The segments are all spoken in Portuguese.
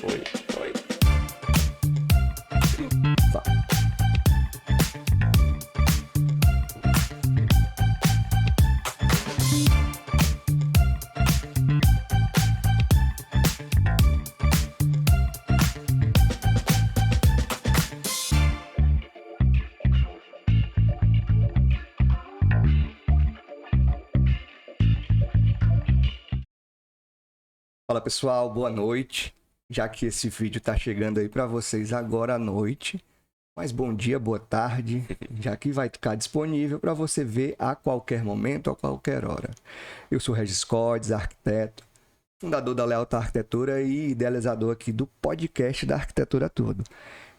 Oi, oi. Fala pessoal, boa noite. Já que esse vídeo está chegando aí para vocês agora à noite, mas bom dia, boa tarde, já que vai ficar disponível para você ver a qualquer momento, a qualquer hora. Eu sou Regis Codes, arquiteto, fundador da Lealta Arquitetura e idealizador aqui do podcast da Arquitetura Tudo.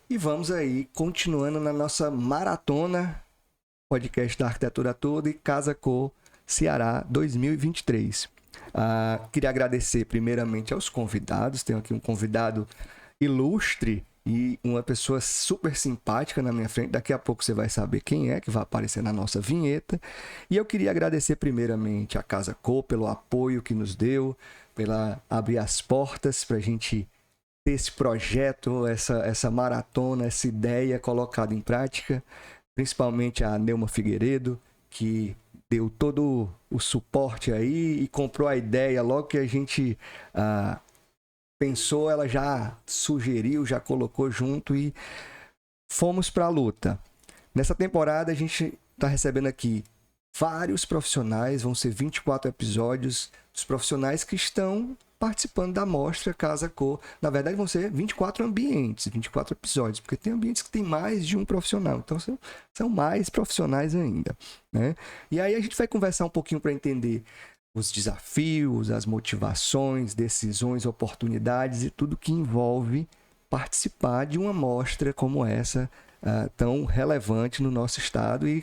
E vamos aí continuando na nossa maratona podcast da Arquitetura Tudo e Casa Cor Ceará 2023. Queria agradecer primeiramente aos convidados. Tenho aqui um convidado ilustre e uma pessoa super simpática na minha frente. Daqui a pouco você vai saber quem é, que vai aparecer na nossa vinheta. E eu queria agradecer primeiramente a Casa Cor pelo apoio que nos deu, pela abrir as portas para a gente ter esse projeto, essa maratona, essa ideia colocada em prática. Principalmente a Neuma Figueiredo, que deu todo o suporte aí e comprou a ideia logo que a gente pensou, ela já sugeriu, já colocou junto e fomos para a luta. Nessa temporada a gente está recebendo aqui vários profissionais, vão ser 24 episódios dos profissionais que estão participando da mostra Casa Cor. Na verdade vão ser 24 ambientes, 24 episódios, porque tem ambientes que tem mais de um profissional, então são mais profissionais ainda, né? E aí a gente vai conversar um pouquinho para entender os desafios, as motivações, decisões, oportunidades e tudo que envolve participar de uma mostra como essa, tão relevante no nosso estado e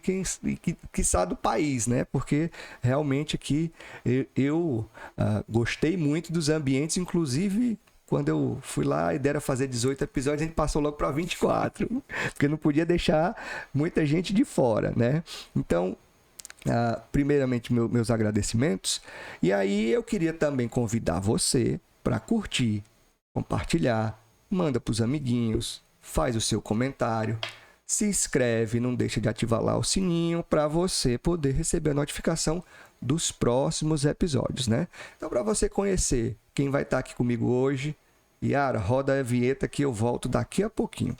quiçá do país, né? Porque realmente aqui eu gostei muito dos ambientes, inclusive quando eu fui lá e deram fazer 18 episódios, a gente passou logo para 24, porque não podia deixar muita gente de fora, né? Então, primeiramente meus agradecimentos, e aí eu queria também convidar você para curtir, compartilhar, manda para os amiguinhos, faz o seu comentário, se inscreve, não deixa de ativar lá o sininho para você poder receber a notificação dos próximos episódios, né? Então, para você conhecer quem vai estar aqui comigo hoje, Yara, roda a vinheta que eu volto daqui a pouquinho.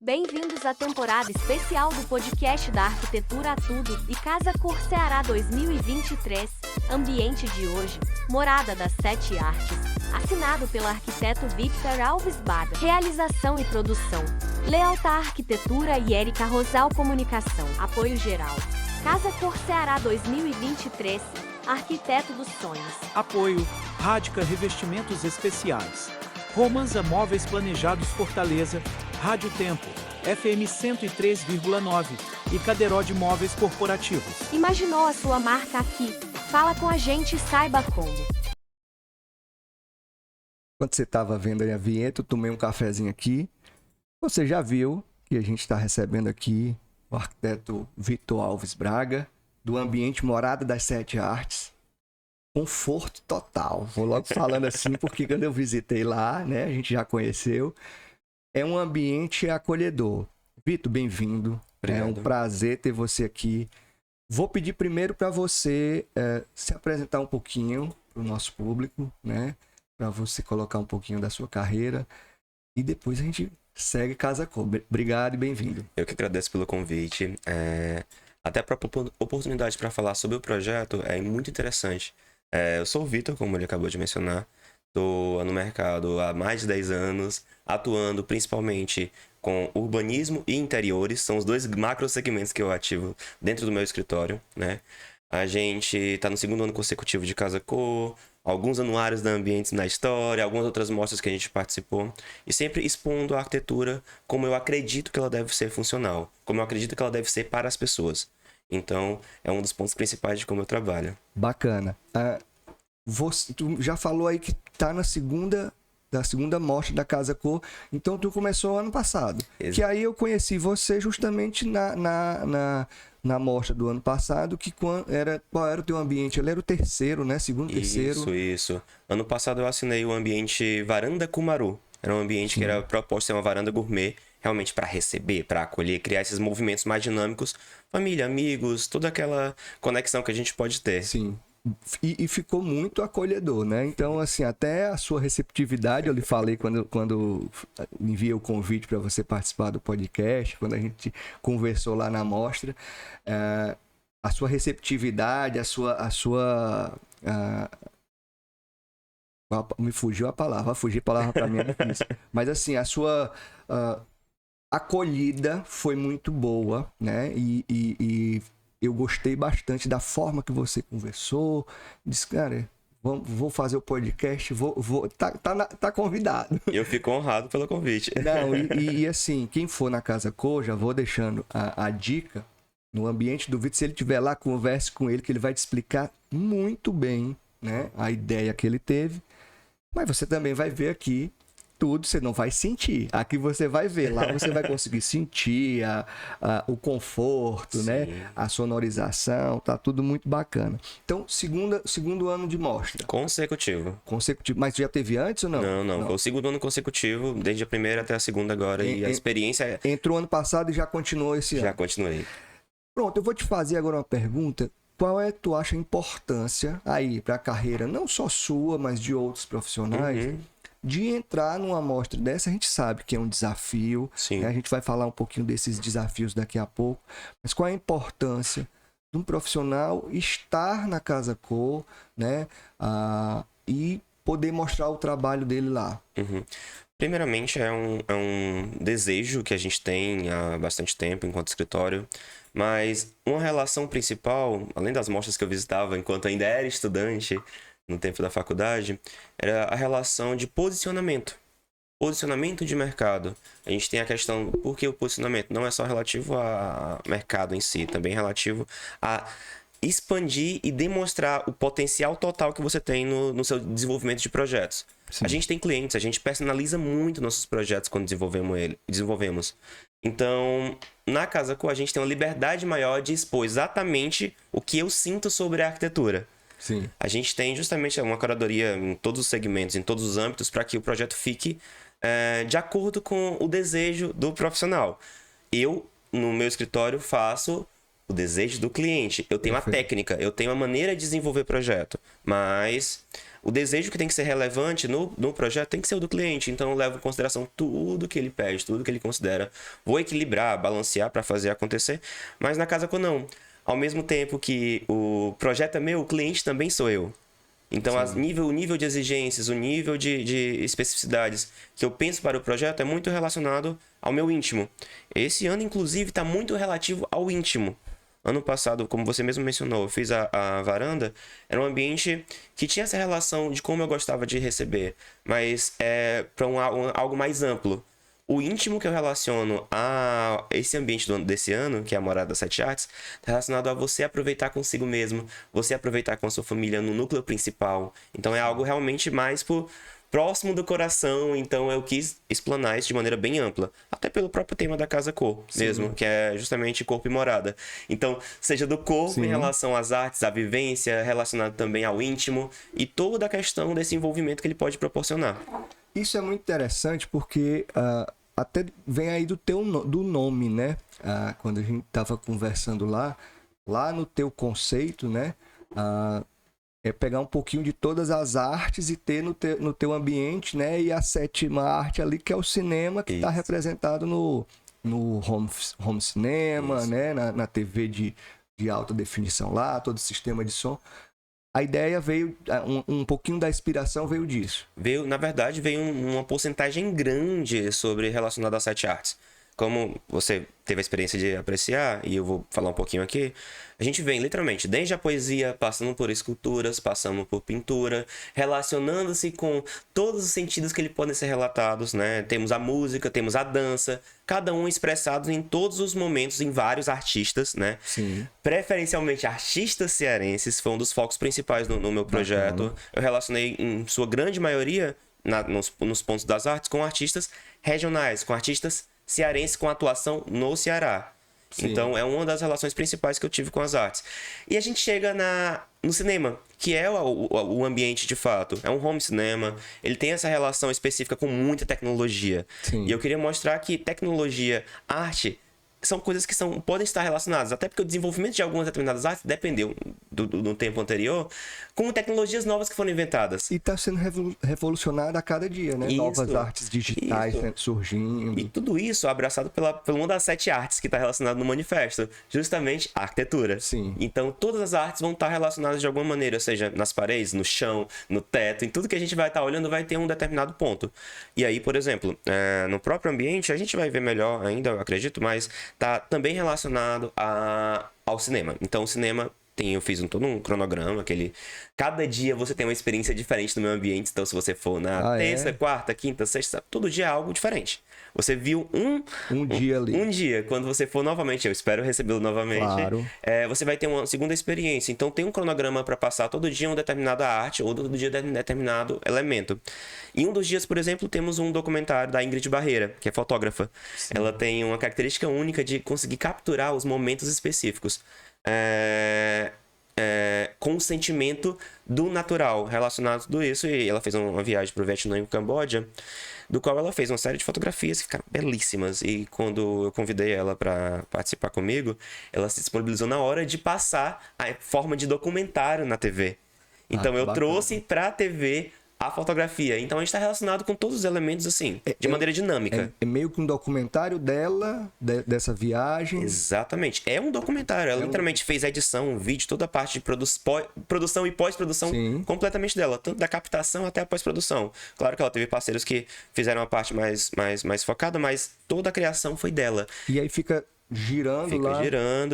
Bem-vindos à temporada especial do podcast da Arquitetura Tudo e Casa Cor Ceará 2023. Ambiente de hoje, Morada das Sete Artes. Assinado pelo arquiteto Victor Alves Baga. Realização e produção, Lealta Arquitetura e Érica Rosal Comunicação. Apoio geral, Casa Cor Ceará 2023. Arquiteto dos sonhos. Apoio, Rádica Revestimentos Especiais. Romanza Móveis Planejados Fortaleza, Rádio Tempo, FM 103,9 e Cadeirode Móveis Corporativos. Imaginou a sua marca aqui? Fala com a gente e saiba como. Quando você estava vendo aí a vinheta, eu tomei um cafezinho aqui. Você já viu que a gente está recebendo aqui o arquiteto Victor Alves Braga, do ambiente Morada das Sete Artes. Conforto total. Vou logo falando assim, porque quando eu visitei lá, né, a gente já conheceu. É um ambiente acolhedor. Vitor, bem-vindo. Obrigado. É um prazer ter você aqui. Vou pedir primeiro para você se apresentar um pouquinho para o nosso público, né? Para você colocar um pouquinho da sua carreira. E depois a gente segue Casa Cor. Obrigado e bem-vindo. Eu que agradeço pelo convite. Até a própria oportunidade para falar sobre o projeto é muito interessante. Eu sou o Vitor, como ele acabou de mencionar. Estou no mercado há mais de 10 anos, atuando principalmente com urbanismo e interiores. São os dois macro segmentos que eu ativo dentro do meu escritório, né? A gente está no 2º ano consecutivo de Casa Cor, alguns anuários da Ambientes na história, algumas outras mostras que a gente participou, e sempre expondo a arquitetura como eu acredito que ela deve ser funcional, como eu acredito que ela deve ser para as pessoas. Então, é um dos pontos principais de como eu trabalho. Bacana. Tu já falou aí que tá da segunda mostra da Casa Cor, então tu começou ano passado. Que aí eu conheci você justamente na mostra do ano passado, qual era o teu ambiente? Ele era o terceiro, né? Segundo, terceiro. Isso. Ano passado eu assinei o ambiente Varanda Kumaru. Era um ambiente que era proposto ser uma varanda gourmet, realmente para receber, para acolher, criar esses movimentos mais dinâmicos, família, amigos, toda aquela conexão que a gente pode ter. Sim. E ficou muito acolhedor, né? Então, assim, até a sua receptividade, eu lhe falei quando enviei o convite para você participar do podcast, quando a gente conversou lá na mostra, a sua receptividade, me fugiu a palavra para mim é difícil. Mas assim, a sua acolhida foi muito boa, né? E eu gostei bastante da forma que você conversou. Disse, cara, vou fazer o podcast, tá convidado. Eu fico honrado pelo convite. Não, e assim, quem for na Casa Cor, já vou deixando a dica. No ambiente do Vitor, se ele estiver lá, converse com ele, que ele vai te explicar muito bem, né, a ideia que ele teve. Mas você também vai ver aqui tudo, você não vai sentir. Aqui você vai ver, lá você vai conseguir sentir o conforto, Sim. né? A sonorização, tá tudo muito bacana. Então, segundo ano de mostra. Consecutivo. Mas já teve antes ou não? Não. Foi o segundo ano consecutivo, desde a primeira até a segunda agora. E a experiência é... Entrou ano passado e já continuou esse ano. Já continuei. Pronto, eu vou te fazer agora uma pergunta. Qual tu acha a importância aí para a carreira, não só sua, mas de outros profissionais, de entrar numa amostra dessa? A gente sabe que é um desafio, Sim. Né? A gente vai falar um pouquinho desses desafios daqui a pouco, mas qual a importância de um profissional estar na Casa Cor, né? E poder mostrar o trabalho dele lá? Primeiramente, é um desejo que a gente tem há bastante tempo enquanto escritório, mas uma relação principal, além das mostras que eu visitava enquanto ainda era estudante, no tempo da faculdade, era a relação de posicionamento. Posicionamento de mercado. A gente tem a questão, por que o posicionamento? Não é só relativo ao mercado em si, também relativo a expandir e demonstrar o potencial total que você tem no seu desenvolvimento de projetos. Sim. A gente tem clientes, a gente personaliza muito nossos projetos quando desenvolvemos. Então, na Casa Cor, a gente tem uma liberdade maior de expor exatamente o que eu sinto sobre a arquitetura. Sim. A gente tem justamente uma curadoria em todos os segmentos, em todos os âmbitos, para que o projeto fique de acordo com o desejo do profissional. Eu, no meu escritório, faço o desejo do cliente. Eu tenho a técnica, eu tenho a maneira de desenvolver projeto, mas o desejo que tem que ser relevante no projeto tem que ser o do cliente. Então eu levo em consideração tudo que ele pede, tudo que ele considera. Vou equilibrar, balancear para fazer acontecer, mas na Casa Cor não. Ao mesmo tempo que o projeto é meu, o cliente também sou eu. Então o nível de exigências, o nível de especificidades que eu penso para o projeto é muito relacionado ao meu íntimo. Esse ano, inclusive, está muito relativo ao íntimo. Ano passado, como você mesmo mencionou, eu fiz a varanda. Era um ambiente que tinha essa relação de como eu gostava de receber, mas para algo mais amplo. O íntimo que eu relaciono a esse ambiente desse ano, que é a Morada das 7 Artes, está relacionado a você aproveitar consigo mesmo, você aproveitar com a sua família no núcleo principal. Então é algo realmente mais próximo do coração, então eu quis explanar isso de maneira bem ampla. Até pelo próprio tema da Casa Cor mesmo, que é justamente corpo e morada. Então, seja do corpo em relação às artes, à vivência, relacionado também ao íntimo e toda a questão desse envolvimento que ele pode proporcionar. Isso é muito interessante porque até vem aí do nome, né? Quando a gente estava conversando lá no teu conceito, né? É pegar um pouquinho de todas as artes e ter no teu ambiente, né? E a sétima arte ali, que é o cinema, que está representado no home cinema, né? Na TV de alta definição lá, todo o sistema de som. A ideia veio, um pouquinho da inspiração veio disso. Na verdade, veio uma porcentagem grande relacionada às 7 artes. Como você teve a experiência de apreciar, e eu vou falar um pouquinho aqui, a gente vem literalmente desde a poesia, passando por esculturas, passando por pintura, relacionando-se com todos os sentidos que podem ser relatados, né? Temos a música, temos a dança, cada um expressado em todos os momentos, em vários artistas, né? Sim. Preferencialmente artistas cearenses, foi um dos focos principais no meu projeto. Bacana. Eu relacionei, em sua grande maioria, nos pontos das artes, com artistas regionais, com artistas cearense com atuação no Ceará. Sim. Então, é uma das relações principais que eu tive com as artes. E a gente chega no cinema, que é o ambiente de fato. É um home cinema, ele tem essa relação específica com muita tecnologia. Sim. E eu queria mostrar que tecnologia, arte, são coisas que podem estar relacionadas. Até porque o desenvolvimento de algumas determinadas artes dependeu do tempo anterior, com tecnologias novas que foram inventadas. E está sendo revolucionada a cada dia, né? Isso, Novas artes digitais surgindo. E tudo isso abraçado pela uma das 7 artes que está relacionada no manifesto, justamente a arquitetura. Sim. Então, todas as artes vão estar relacionadas de alguma maneira, seja nas paredes, no chão, no teto, em tudo que a gente vai estar olhando vai ter um determinado ponto. E aí, por exemplo, no próprio ambiente, a gente vai ver melhor ainda, eu acredito, mas está também relacionado ao cinema. Então, o cinema eu fiz todo um cronograma, cada dia você tem uma experiência diferente no meu ambiente. Então, se você for na terça, quarta, quinta, sexta, todo dia é algo diferente. Você viu um dia ali. Um dia. Quando você for novamente, eu espero recebê-lo novamente. Claro. Você vai ter uma segunda experiência. Então, tem um cronograma para passar todo dia uma determinada arte ou todo dia um determinado elemento. Em um dos dias, por exemplo, temos um documentário da Ingrid Barreira, que é fotógrafa. Sim. Ela tem uma característica única de conseguir capturar os momentos específicos. Com o sentimento do natural relacionado a tudo isso. E ela fez uma viagem para o Vietnã e o Camboja, do qual ela fez uma série de fotografias que ficaram belíssimas. E quando eu convidei ela para participar comigo, ela se disponibilizou na hora de passar a forma de documentário na TV. Então eu trouxe para a TV a fotografia. Então a gente está relacionado com todos os elementos assim, de maneira dinâmica. É meio que um documentário dela, dessa viagem. Exatamente. É um documentário. Ela literalmente fez a edição, o vídeo, toda a parte de produção e pós-produção completamente dela. Tanto da captação até a pós-produção. Claro que ela teve parceiros que fizeram a parte mais focada, mas toda a criação foi dela. E aí fica girando lá.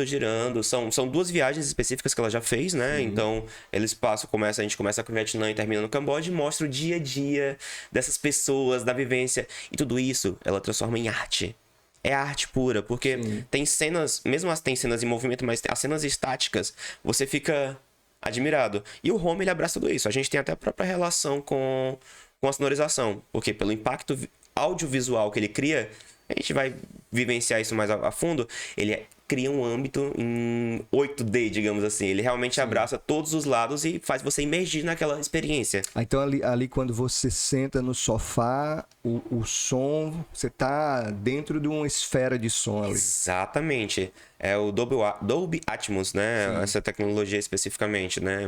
Girando. São 2 viagens específicas que ela já fez, né? Então, a gente começa com o Vietnã e termina no Camboja e mostra o dia a dia dessas pessoas, da vivência. E tudo isso, ela transforma em arte. É arte pura, porque tem cenas, mesmo tem cenas em movimento, mas as cenas estáticas, você fica admirado. E o home, ele abraça tudo isso. A gente tem até a própria relação com a sonorização, porque pelo impacto audiovisual que ele cria, a gente vai vivenciar isso mais a fundo, ele cria um âmbito em 8D, digamos assim. Ele realmente abraça todos os lados e faz você imergir naquela experiência. Então, ali quando você senta no sofá, o som, você tá dentro de uma esfera de som ali. Exatamente. É o Dolby Atmos, né? Sim. Essa tecnologia especificamente, né?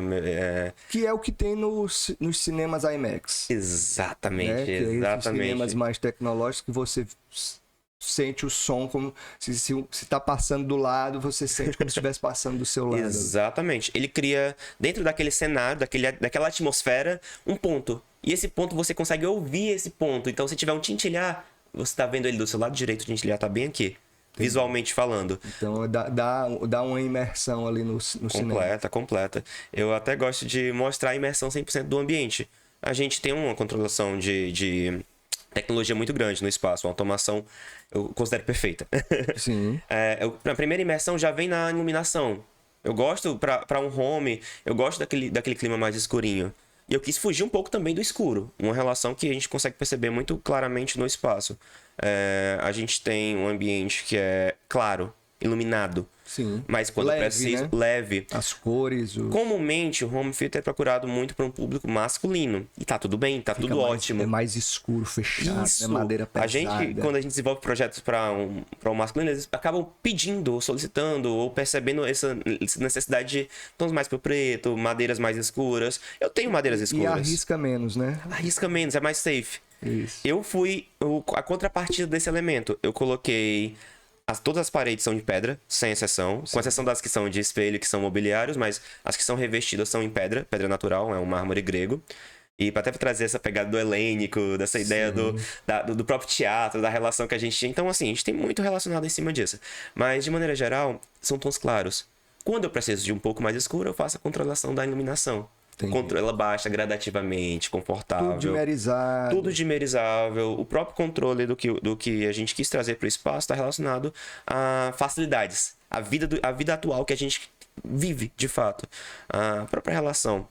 Que é o que tem nos cinemas IMAX. Exatamente, né? exatamente. Os cinemas mais tecnológicos que você sente o som como se tá passando do lado, você sente como se estivesse passando do seu lado. Exatamente. Ele cria, dentro daquele cenário, daquela atmosfera, um ponto. E esse ponto, você consegue ouvir esse ponto. Então, se tiver um tintilhar, você tá vendo ele do seu lado direito, o tintilhar tá bem aqui. Visualmente falando. Então dá uma imersão ali no cinema. Completa. Eu até gosto de mostrar a imersão 100% do ambiente. A gente tem uma controlação de tecnologia muito grande no espaço. Uma automação, eu considero perfeita. Sim. A primeira imersão já vem na iluminação. Eu gosto, para um home, eu gosto daquele clima mais escurinho. E eu quis fugir um pouco também do escuro. Uma relação que a gente consegue perceber muito claramente no espaço. A gente tem um ambiente que é claro, iluminado. Sim. Mas quando preciso, né? Leve. As cores. Comumente, o home theater é procurado muito para um público masculino. E tá tudo bem, tá tudo ótimo. É mais escuro, fechado, né? Madeira pesada. Quando a gente desenvolve projetos para um masculino, eles acabam pedindo, ou solicitando, ou percebendo essa necessidade de tons mais pro preto, madeiras mais escuras. Eu tenho madeiras escuras. E arrisca menos, né? Arrisca menos, é mais safe. Isso. Eu fui a contrapartida desse elemento. Eu coloquei... Todas as paredes são de pedra, sem exceção. Sim. Com exceção das que são de espelho, que são mobiliários, mas as que são revestidas são em pedra natural, é um mármore grego. E para até trazer essa pegada do helênico, dessa ideia do próprio teatro, da relação que a gente tinha. Então, assim, a gente tem muito relacionado em cima disso. Mas, de maneira geral, são tons claros. Quando eu preciso de um pouco mais escuro, eu faço a controlação da iluminação. Ela baixa gradativamente, confortável. Tudo dimerizável. O próprio controle do que a gente quis trazer para o espaço está relacionado a facilidades. A vida atual que a gente vive, de fato. A própria relação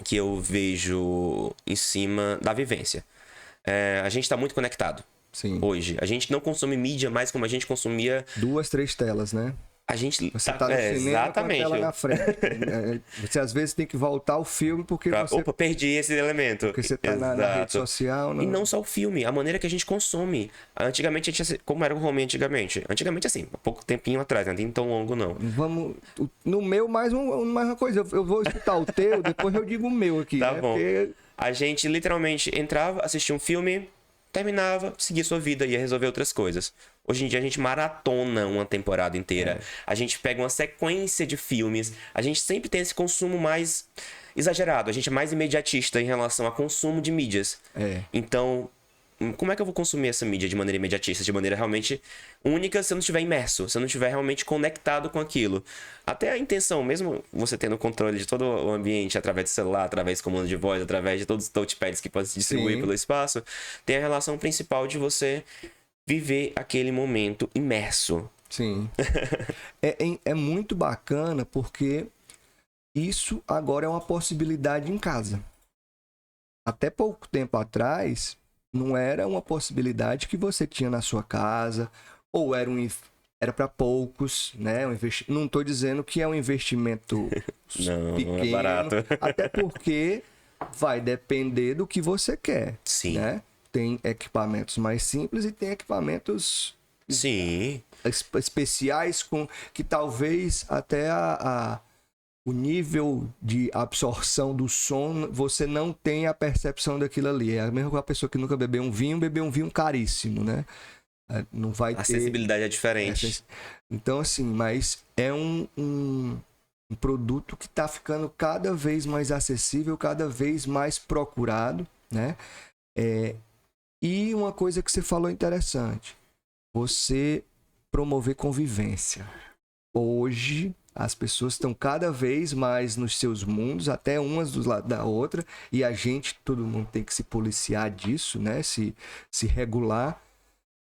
que eu vejo em cima da vivência. A gente está muito conectado. Sim. hoje. A gente não consome mídia mais como a gente consumia. 2, 3 telas, né? A gente Você tá no cinema exatamente. com a tela na frente. Você às vezes tem que voltar o filme porque você... Opa, perdi esse elemento. Porque você tá na rede social. E não só o filme, a maneira que a gente consome. Antigamente, como era o home antigamente? Antigamente, assim, há pouco tempinho atrás, não tem tão longo, não. Vamos... No meu, mais uma coisa. Eu vou escutar o teu, depois eu digo o meu aqui. Tá né? bom. Porque... A gente literalmente entrava, assistia um filme, terminava, seguia sua vida, ia resolver outras coisas. Hoje em dia a gente maratona uma temporada inteira. A gente pega uma sequência de filmes. A gente sempre tem esse consumo mais exagerado. A gente é mais imediatista em relação a consumo de mídias. Então, como é que eu vou consumir essa mídia de maneira imediatista, de maneira realmente única, se eu não estiver imerso, se eu não estiver realmente conectado com aquilo? Até a intenção, mesmo você tendo controle de todo o ambiente através do celular, através do comando de voz, através de todos os touchpads que podem se distribuir pelo espaço, tem a relação principal de você viver aquele momento imerso. Sim. É muito bacana porque isso agora é uma possibilidade em casa. Até pouco tempo atrás, não era uma possibilidade que você tinha na sua casa, ou era para poucos, né? Não estou dizendo que é um investimento pequeno, não é barato. até porque vai depender do que você quer. Sim. Né? Tem equipamentos mais simples e tem equipamentos Sim. especiais com que talvez até o nível de absorção do som você não tenha a percepção daquilo ali. É a mesma coisa a pessoa que nunca bebeu um vinho caríssimo, né? Não vai ter... A acessibilidade é diferente. Então, assim, mas é um produto que está ficando cada vez mais acessível, cada vez mais procurado, né? E uma coisa que você falou interessante, você promover convivência. Hoje, as pessoas estão cada vez mais nos seus mundos, até umas do lado da outra, e todo mundo tem que se policiar disso, né? Se regular,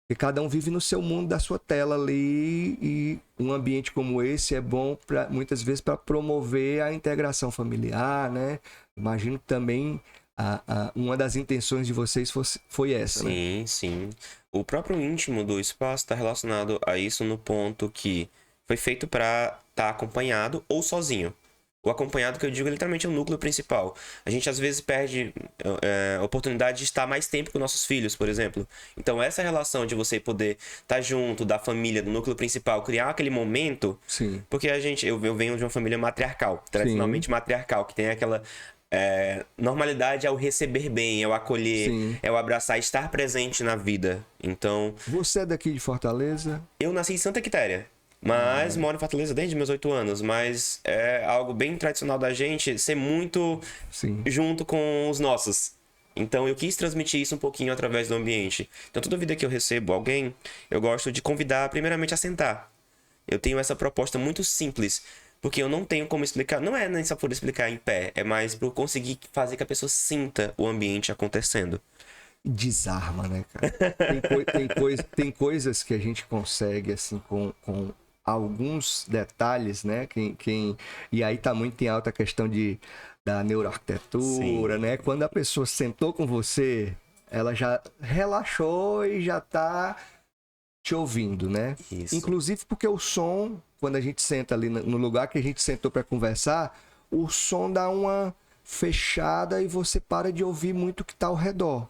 porque cada um vive no seu mundo da sua tela ali, e um ambiente como esse é bom muitas vezes para promover a integração familiar, né? Imagino também uma das intenções de vocês foi essa, sim, né? Sim. O próprio íntimo do espaço está relacionado a isso no ponto que foi feito para estar acompanhado ou sozinho. O acompanhado, que eu digo, é literalmente o núcleo principal. A gente, às vezes, perde a oportunidade de estar mais tempo com nossos filhos, por exemplo. Então, essa relação de você poder estar junto da família, do núcleo principal, criar aquele momento... Sim. Porque eu venho de uma família matriarcal, tradicionalmente matriarcal, que tem aquela... normalidade é o receber bem, é o acolher, Sim. é o abraçar, estar presente na vida. Então... Você é daqui de Fortaleza? Eu nasci em Santa Quitéria, mas moro em Fortaleza desde meus 8 anos. Mas é algo bem tradicional da gente ser muito junto com os nossos. Então eu quis transmitir isso um pouquinho através do ambiente. Então toda vida que eu recebo alguém, eu gosto de convidar primeiramente a sentar. Eu tenho essa proposta muito simples, porque eu não tenho como explicar, não é nem só por explicar em pé, é mais por conseguir fazer que a pessoa sinta o ambiente acontecendo. Desarma, né, cara? Tem coisas que a gente consegue, assim, com alguns detalhes, né? E aí tá muito em alta a questão da neuroarquitetura, né? Quando a pessoa sentou com você, ela já relaxou e já tá te ouvindo, né? Isso. Inclusive porque o som, quando a gente senta ali no lugar que a gente sentou para conversar, o som dá uma fechada e você para de ouvir muito o que tá ao redor.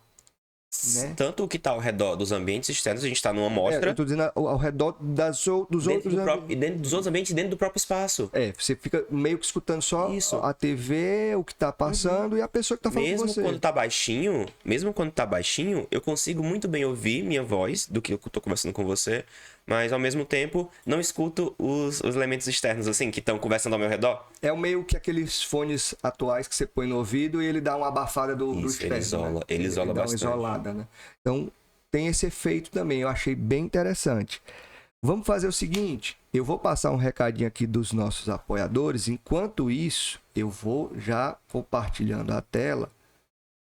Né? Tanto o que está ao redor dos ambientes externos, a gente está numa amostra. Eu tô dizendo ao redor dos outros ambientes. Dentro dos outros ambientes, dentro do próprio espaço. Você fica meio que escutando só a TV, o que tá passando e a pessoa que tá falando com você. Mesmo quando tá baixinho, eu consigo muito bem ouvir minha voz do que eu tô conversando com você, mas ao mesmo tempo não escuto os elementos externos, assim, que estão conversando ao meu redor. É o meio que aqueles fones atuais que você põe no ouvido e ele dá uma abafada do externo. Ele isola dá bastante. Uma isolada, né? Então tem esse efeito também, eu achei bem interessante. Vamos fazer o seguinte, eu vou passar um recadinho aqui dos nossos apoiadores, enquanto isso eu vou já compartilhando a tela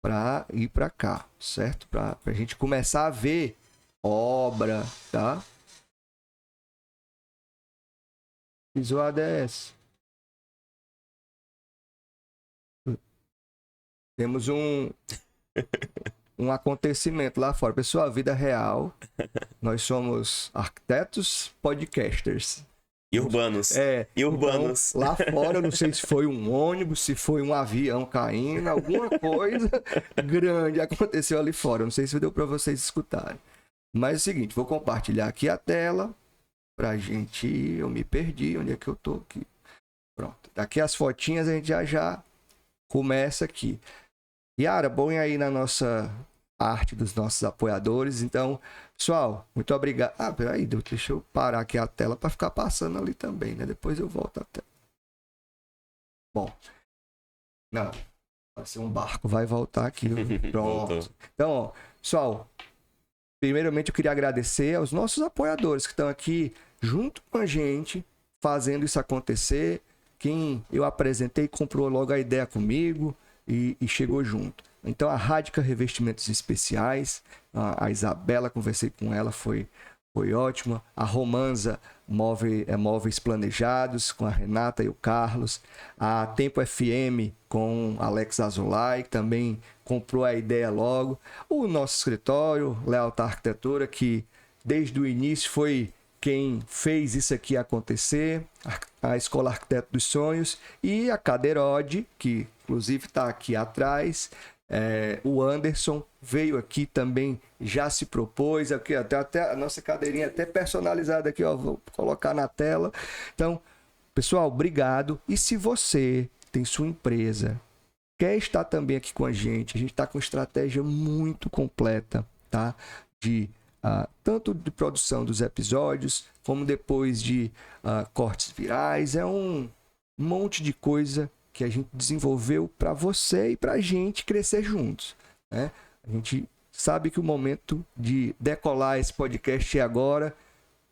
para ir para cá, certo? Para a gente começar a ver obra, tá? Que zoada é essa? Temos um acontecimento lá fora. Pessoal, a vida real, nós somos arquitetos podcasters. E urbanos. E urbanos. Então, lá fora, eu não sei se foi um ônibus, se foi um avião caindo, alguma coisa grande aconteceu ali fora. Eu não sei se deu para vocês escutarem. Mas é o seguinte, vou compartilhar aqui a tela pra gente... Eu me perdi, onde é que eu tô aqui? Pronto. Daqui as fotinhas a gente já começa aqui. Yara, põe aí na nossa arte dos nossos apoiadores. Então, pessoal, muito obrigado. Ah, peraí, deixa eu parar aqui a tela para ficar passando ali também, né? Depois eu volto a tela. Bom, não, vai ser um barco, vai voltar aqui. Pronto. Então, ó, pessoal, primeiramente eu queria agradecer aos nossos apoiadores que estão aqui junto com a gente, fazendo isso acontecer. Quem eu apresentei comprou logo a ideia comigo e chegou junto. Então, a Rádica Revestimentos Especiais, a Isabela, conversei com ela, foi ótima. A Romanza Móveis Planejados, com a Renata e o Carlos. A Tempo FM, com Alex Azulay, que também comprou a ideia logo. O nosso escritório, Lealtar Arquitetura, que desde o início foi quem fez isso aqui acontecer. A Escola Arquiteto dos Sonhos. E a Cadeirode, que inclusive está aqui atrás. O Anderson veio aqui também, já se propôs aqui, até a nossa cadeirinha até personalizada aqui, ó, vou colocar na tela. Então, pessoal, obrigado. E se você tem sua empresa, quer estar também aqui com a gente está com estratégia muito completa, tá? Tanto de produção dos episódios, como depois de cortes virais, é um monte de coisa que a gente desenvolveu para você e para a gente crescer juntos, né? A gente sabe que o momento de decolar esse podcast é agora,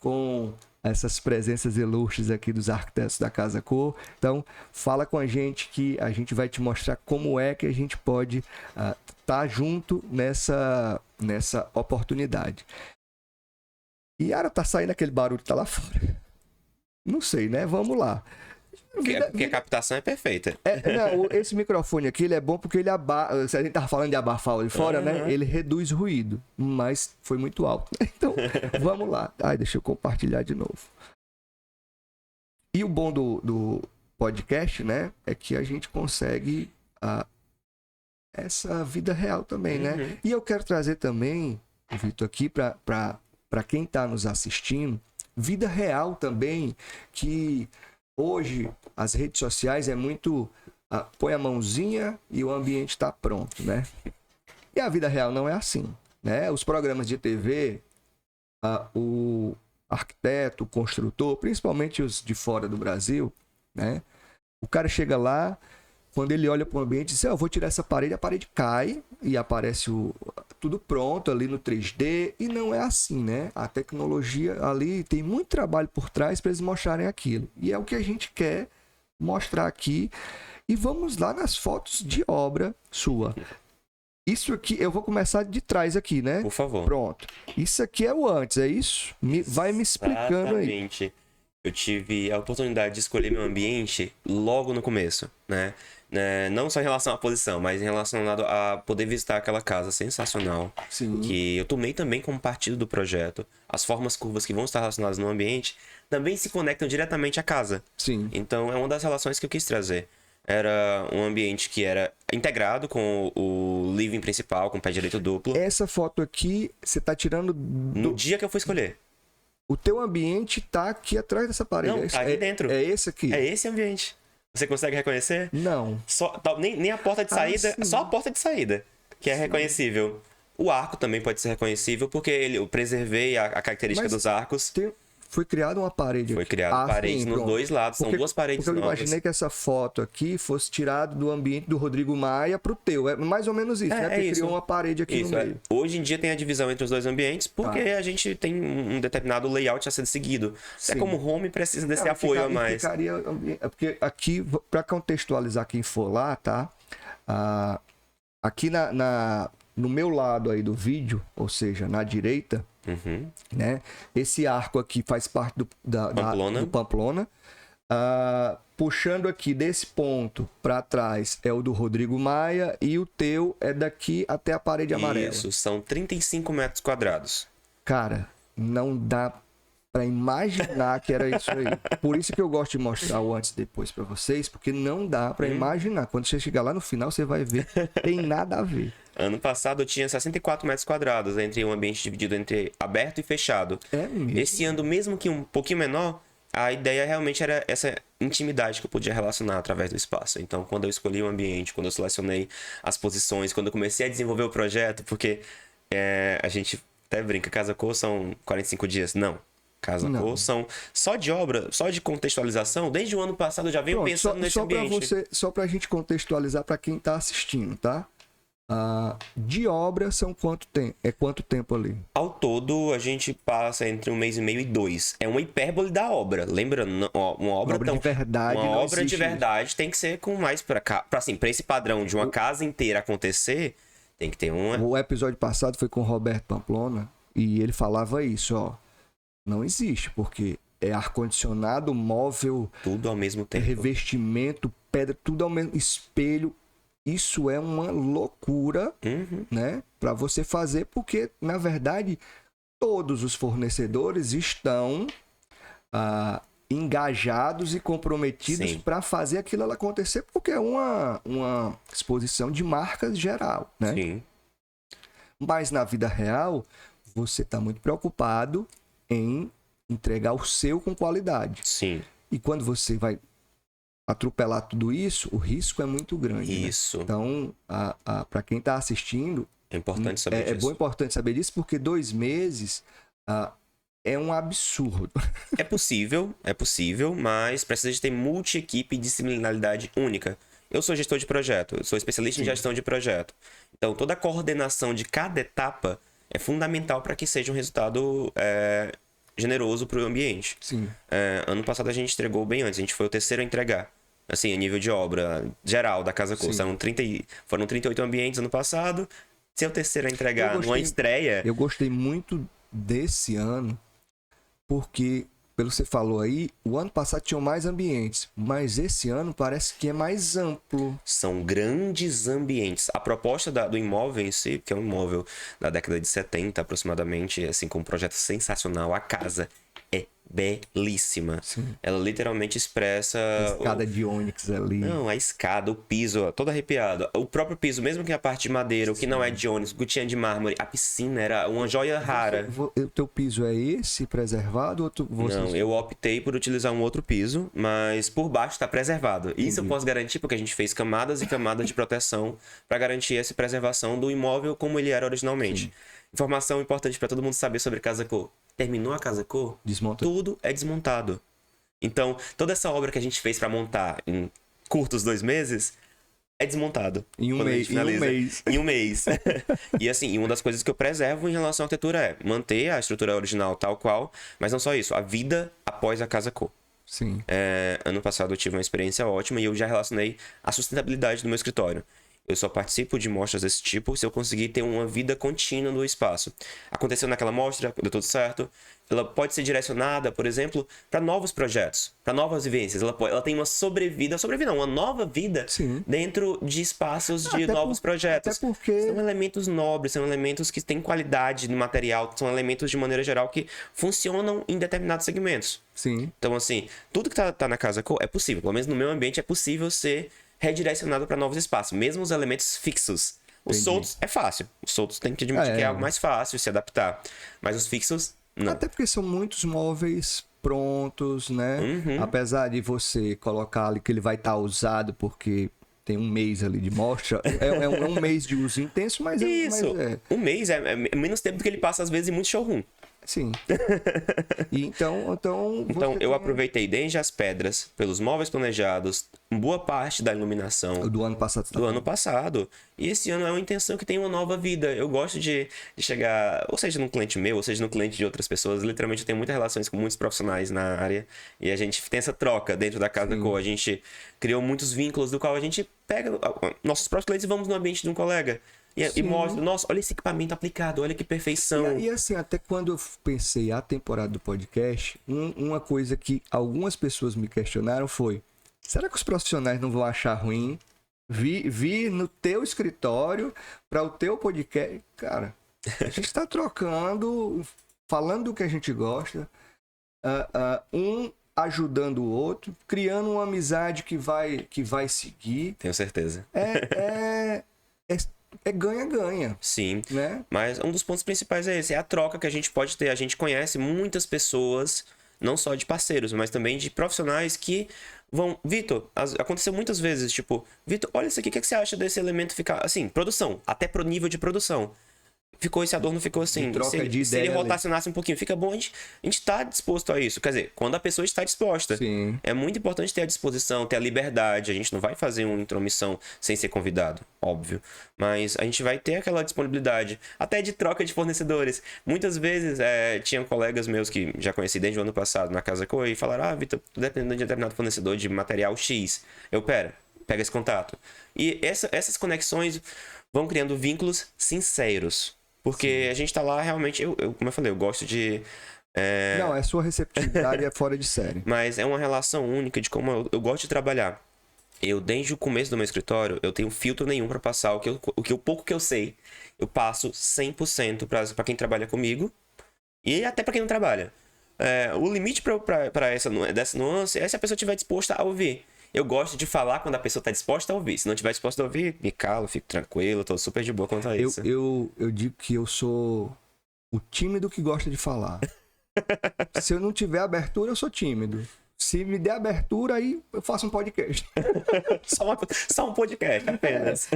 com essas presenças ilustres aqui dos arquitetos da Casa Cor. Então, fala com a gente que a gente vai te mostrar como é que a gente pode estar junto nessa oportunidade. E Yara, tá saindo aquele barulho que tá lá fora. Não sei, né? Vamos lá. Porque a captação é perfeita. Não, esse microfone aqui ele é bom porque ele se a gente tava falando de abafar ali fora, né? Ele reduz ruído, mas foi muito alto. Então, vamos lá. Deixa eu compartilhar de novo. E o bom do podcast, né? É que a gente consegue essa vida real também, né? E eu quero trazer também, Vitor, aqui para quem tá nos assistindo, vida real também, que hoje as redes sociais é muito põe a mãozinha e o ambiente está pronto, né? E a vida real não é assim, né? Os programas de TV, o arquiteto, o construtor, principalmente os de fora do Brasil, né? O cara chega lá, quando ele olha para o ambiente e diz, eu vou tirar essa parede, a parede cai e aparece tudo pronto ali no 3D, e não é assim, né? A tecnologia ali tem muito trabalho por trás para eles mostrarem aquilo. E é o que a gente quer mostrar aqui. E vamos lá nas fotos de obra sua. Isso aqui, eu vou começar de trás aqui, né? Por favor. Pronto. Isso aqui é o antes, é isso? Vai me explicando aí. Exatamente. Eu tive a oportunidade de escolher meu ambiente logo no começo, né? Não só em relação à posição, mas em relação a poder visitar aquela casa sensacional. Sim. Que eu tomei também como partido do projeto. As formas curvas que vão estar relacionadas no ambiente também se conectam diretamente à casa. Sim. Então é uma das relações que eu quis trazer. Era um ambiente que era integrado com o living principal, com o pé direito duplo. Essa foto aqui, você tá tirando... No dia que eu fui escolher. O teu ambiente tá aqui atrás dessa parede. Não, tá aqui dentro. É esse aqui? É esse ambiente. Você consegue reconhecer? Não. Nem a porta de saída, sim. só a porta de saída, que é reconhecível. O arco também pode ser reconhecível, porque eu preservei a característica dos arcos. Foi criada uma parede. Foi criada parede nos dois lados, são duas paredes novas. Porque eu imaginei que essa foto aqui fosse tirada do ambiente do Rodrigo Maia pro teu. É mais ou menos isso, né? Porque criou uma parede aqui no meio. Hoje em dia tem a divisão entre os dois ambientes, porque a gente tem um determinado layout a ser seguido. Sim. É como home precisa desse apoio a mais. Porque aqui, para contextualizar quem for lá, tá? Aqui no meu lado aí do vídeo, ou seja, na direita, né? Esse arco aqui faz parte do Pamplona. Puxando aqui desse ponto para trás é o do Rodrigo Maia e o teu é daqui até a parede amarela. Isso, são 35 metros quadrados. Cara, não dá para imaginar que era isso aí. Por isso que eu gosto de mostrar o antes e depois para vocês, porque não dá para imaginar. Quando você chegar lá no final, você vai ver. Tem nada a ver. Ano passado eu tinha 64 metros quadrados, entre um ambiente dividido entre aberto e fechado. É mesmo. Esse ano, mesmo que um pouquinho menor, a ideia realmente era essa intimidade que eu podia relacionar através do espaço. Então, quando eu escolhi o ambiente, quando eu selecionei as posições, quando eu comecei a desenvolver o projeto, porque a gente até brinca, Casa Cor são 45 dias. Não. Casa Cor são só de obra, só de contextualização. Desde o ano passado eu já venho pensando nesse ambiente. Só pra gente contextualizar para quem tá assistindo, tá? De obra são quanto tempo? É quanto tempo ali? Ao todo, a gente passa entre 1 mês e meio e 2. É uma hipérbole da obra. Lembrando, uma obra de verdade. Uma obra de verdade tem que ser com mais pra esse padrão de uma casa inteira acontecer, tem que ter uma. O episódio passado foi com o Roberto Pamplona e ele falava isso, ó. Não existe, porque é ar-condicionado, móvel, tudo ao mesmo tempo. Revestimento, pedra, tudo ao mesmo espelho. Isso é uma loucura, né? Para você fazer, porque, na verdade, todos os fornecedores estão engajados e comprometidos para fazer aquilo acontecer, porque é uma exposição de marcas geral, né? Sim. Mas, na vida real, você está muito preocupado em entregar o seu com qualidade. Sim. E quando você vai atropelar tudo isso, o risco é muito grande. Isso. Né? Então, para quem está assistindo, é importante saber disso. É bom, importante saber disso, porque 2 meses é um absurdo. É possível, mas precisa de ter multi-equipe e disciplinaridade única. Eu sou gestor de projeto, eu sou especialista em gestão de projeto. Então, toda a coordenação de cada etapa é fundamental para que seja um resultado generoso para o ambiente. Sim. Ano passado a gente entregou bem antes, a gente foi o terceiro a entregar. Assim, a nível de obra geral da Casa Cor. Foram 38 ambientes ano passado. Ser o terceiro a entregar numa estreia. Eu gostei muito desse ano, porque, pelo que você falou aí, o ano passado tinham mais ambientes, mas esse ano parece que é mais amplo. São grandes ambientes. A proposta do imóvel em si, que é um imóvel da década de 70 aproximadamente, assim, com um projeto sensacional, a casa é belíssima. Sim. Ela literalmente expressa... A escada de ônix ali. Não, a escada, o piso, ó, todo arrepiado. O próprio piso, mesmo que a parte de madeira, o que não é de ônix, o que tinha de mármore, a piscina era uma joia rara. O teu piso é esse, preservado? Ou Não, eu optei por utilizar um outro piso, mas por baixo está preservado. Isso eu posso garantir porque a gente fez camadas e camadas de proteção para garantir essa preservação do imóvel como ele era originalmente. Sim. Informação importante para todo mundo saber sobre Casa Cor. Terminou a Casa Cor, tudo é desmontado. Então, toda essa obra que a gente fez para montar em curtos 2 meses é desmontado. Em um mês. Em um mês. E assim, uma das coisas que eu preservo em relação à arquitetura é manter a estrutura original tal qual, mas não só isso, a vida após a Casa Cor. Sim. Ano passado eu tive uma experiência ótima e eu já relacionei a sustentabilidade do meu escritório. Eu só participo de mostras desse tipo se eu conseguir ter uma vida contínua no espaço. Aconteceu naquela mostra, deu tudo certo. Ela pode ser direcionada, por exemplo, para novos projetos, para novas vivências. Ela tem uma uma nova vida dentro de espaços de novos projetos. Até porque... São elementos nobres, são elementos que têm qualidade no material, são elementos de maneira geral que funcionam em determinados segmentos. Sim. Então, assim, tudo que tá na Casa Cor é possível. Pelo menos no meu ambiente é possível ser redirecionado para novos espaços, mesmo os elementos fixos. Os soltos é fácil. Os soltos tem que admitir que é algo mais fácil se adaptar. Mas os fixos, não. Até porque são muitos móveis prontos, né? Apesar de você colocar ali que ele vai estar usado porque tem 1 mês ali de mostra, é um mês de uso intenso, mas isso. Um mês é menos tempo do que ele passa às vezes em muito showroom. Sim. E então eu aproveitei desde as pedras, pelos móveis planejados, boa parte da iluminação. Do ano passado. Ano passado. E esse ano é uma intenção que tem uma nova vida. Eu gosto de chegar, ou seja, num cliente meu, ou seja, no cliente de outras pessoas. Literalmente eu tenho muitas relações com muitos profissionais na área. E a gente tem essa troca dentro da Casa Cor. A gente criou muitos vínculos do qual a gente pega nossos próprios clientes e vamos no ambiente de um colega. e Sim. mostra, nossa, olha esse equipamento aplicado, olha que perfeição. E assim, até quando eu pensei a temporada do podcast, uma coisa que algumas pessoas me questionaram foi: será que os profissionais não vão achar ruim vir no teu escritório para o teu podcast? Cara, a gente está trocando, falando do que a gente gosta, um ajudando o outro, criando uma amizade que vai seguir. Tenho certeza. É ganha-ganha, Sim. né? Mas um dos pontos principais é esse, é a troca que a gente pode ter. A gente conhece muitas pessoas, não só de parceiros, mas também de profissionais que vão... Vitor, aconteceu muitas vezes, tipo, Vitor, olha isso aqui, o que você acha desse elemento ficar... Assim, produção, até pro nível de produção. Ficou esse adorno, ficou assim. Troca de Se ele ideia ali. rotacionasse um pouquinho, fica bom, a gente tá disposto a isso. Quer dizer, quando a pessoa está disposta. Sim. É muito importante ter a disposição, ter a liberdade. A gente não vai fazer uma intromissão sem ser convidado, óbvio. Mas a gente vai ter aquela disponibilidade, até de troca de fornecedores. Muitas vezes, tinham colegas meus que já conheci desde o ano passado na Casa Coi e falaram: Vitor, tô dependendo de determinado fornecedor de material X. Pega esse contato. E essas conexões vão criando vínculos sinceros. Porque a gente tá lá realmente, como eu falei, eu gosto de... Não, a sua receptividade é fora de série. Mas é uma relação única de como eu gosto de trabalhar. Desde o começo do meu escritório, eu tenho filtro nenhum para passar o pouco que eu sei. Eu passo 100% para quem trabalha comigo e até para quem não trabalha. O limite dessa nuance é se a pessoa estiver disposta a ouvir. Eu gosto de falar quando a pessoa está disposta a ouvir. Se não estiver disposta a ouvir, me calo, fico tranquilo, tô super de boa quanto a isso. Eu digo que eu sou o tímido que gosta de falar. Se eu não tiver abertura, eu sou tímido. Se me der abertura, aí eu faço um podcast. Só um podcast, apenas.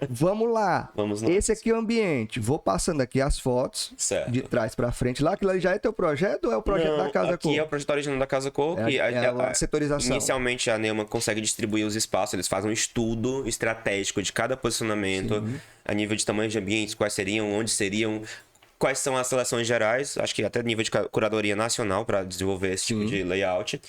Vamos lá. Vamos lá. Esse aqui é o ambiente. Vou passando aqui as fotos Certo. de trás pra frente. Lá, aquilo ali já é teu projeto ou é o projeto da Casa aqui Cor? é o projeto original da Casa Cor. Que a setorização. Inicialmente a Neuma consegue distribuir os espaços, eles fazem um estudo estratégico de cada posicionamento, a nível de tamanho de ambientes, quais seriam, onde seriam, quais são as seleções gerais, acho que até nível de curadoria nacional para desenvolver esse tipo de layout.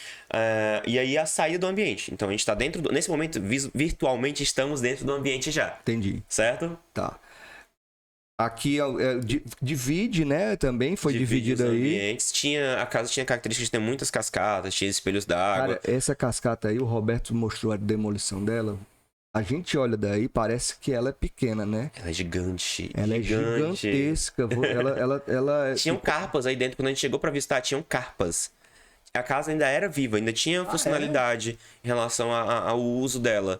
E aí a saída do ambiente. Então a gente está nesse momento, virtualmente estamos dentro do ambiente já. Entendi. Certo? Tá. Aqui divide, né? Também foi dividido os aí. ambientes. A casa tinha características de ter muitas cascatas, tinha espelhos d'água. Cara, essa cascata aí, o Roberto mostrou a demolição dela. A gente olha daí, parece que ela é pequena, né? Ela é gigante. Ela é gigantesca. Ela Tinham carpas aí dentro. Quando a gente chegou pra visitar, tinham carpas. A casa ainda era viva, ainda tinha funcionalidade em relação ao uso dela.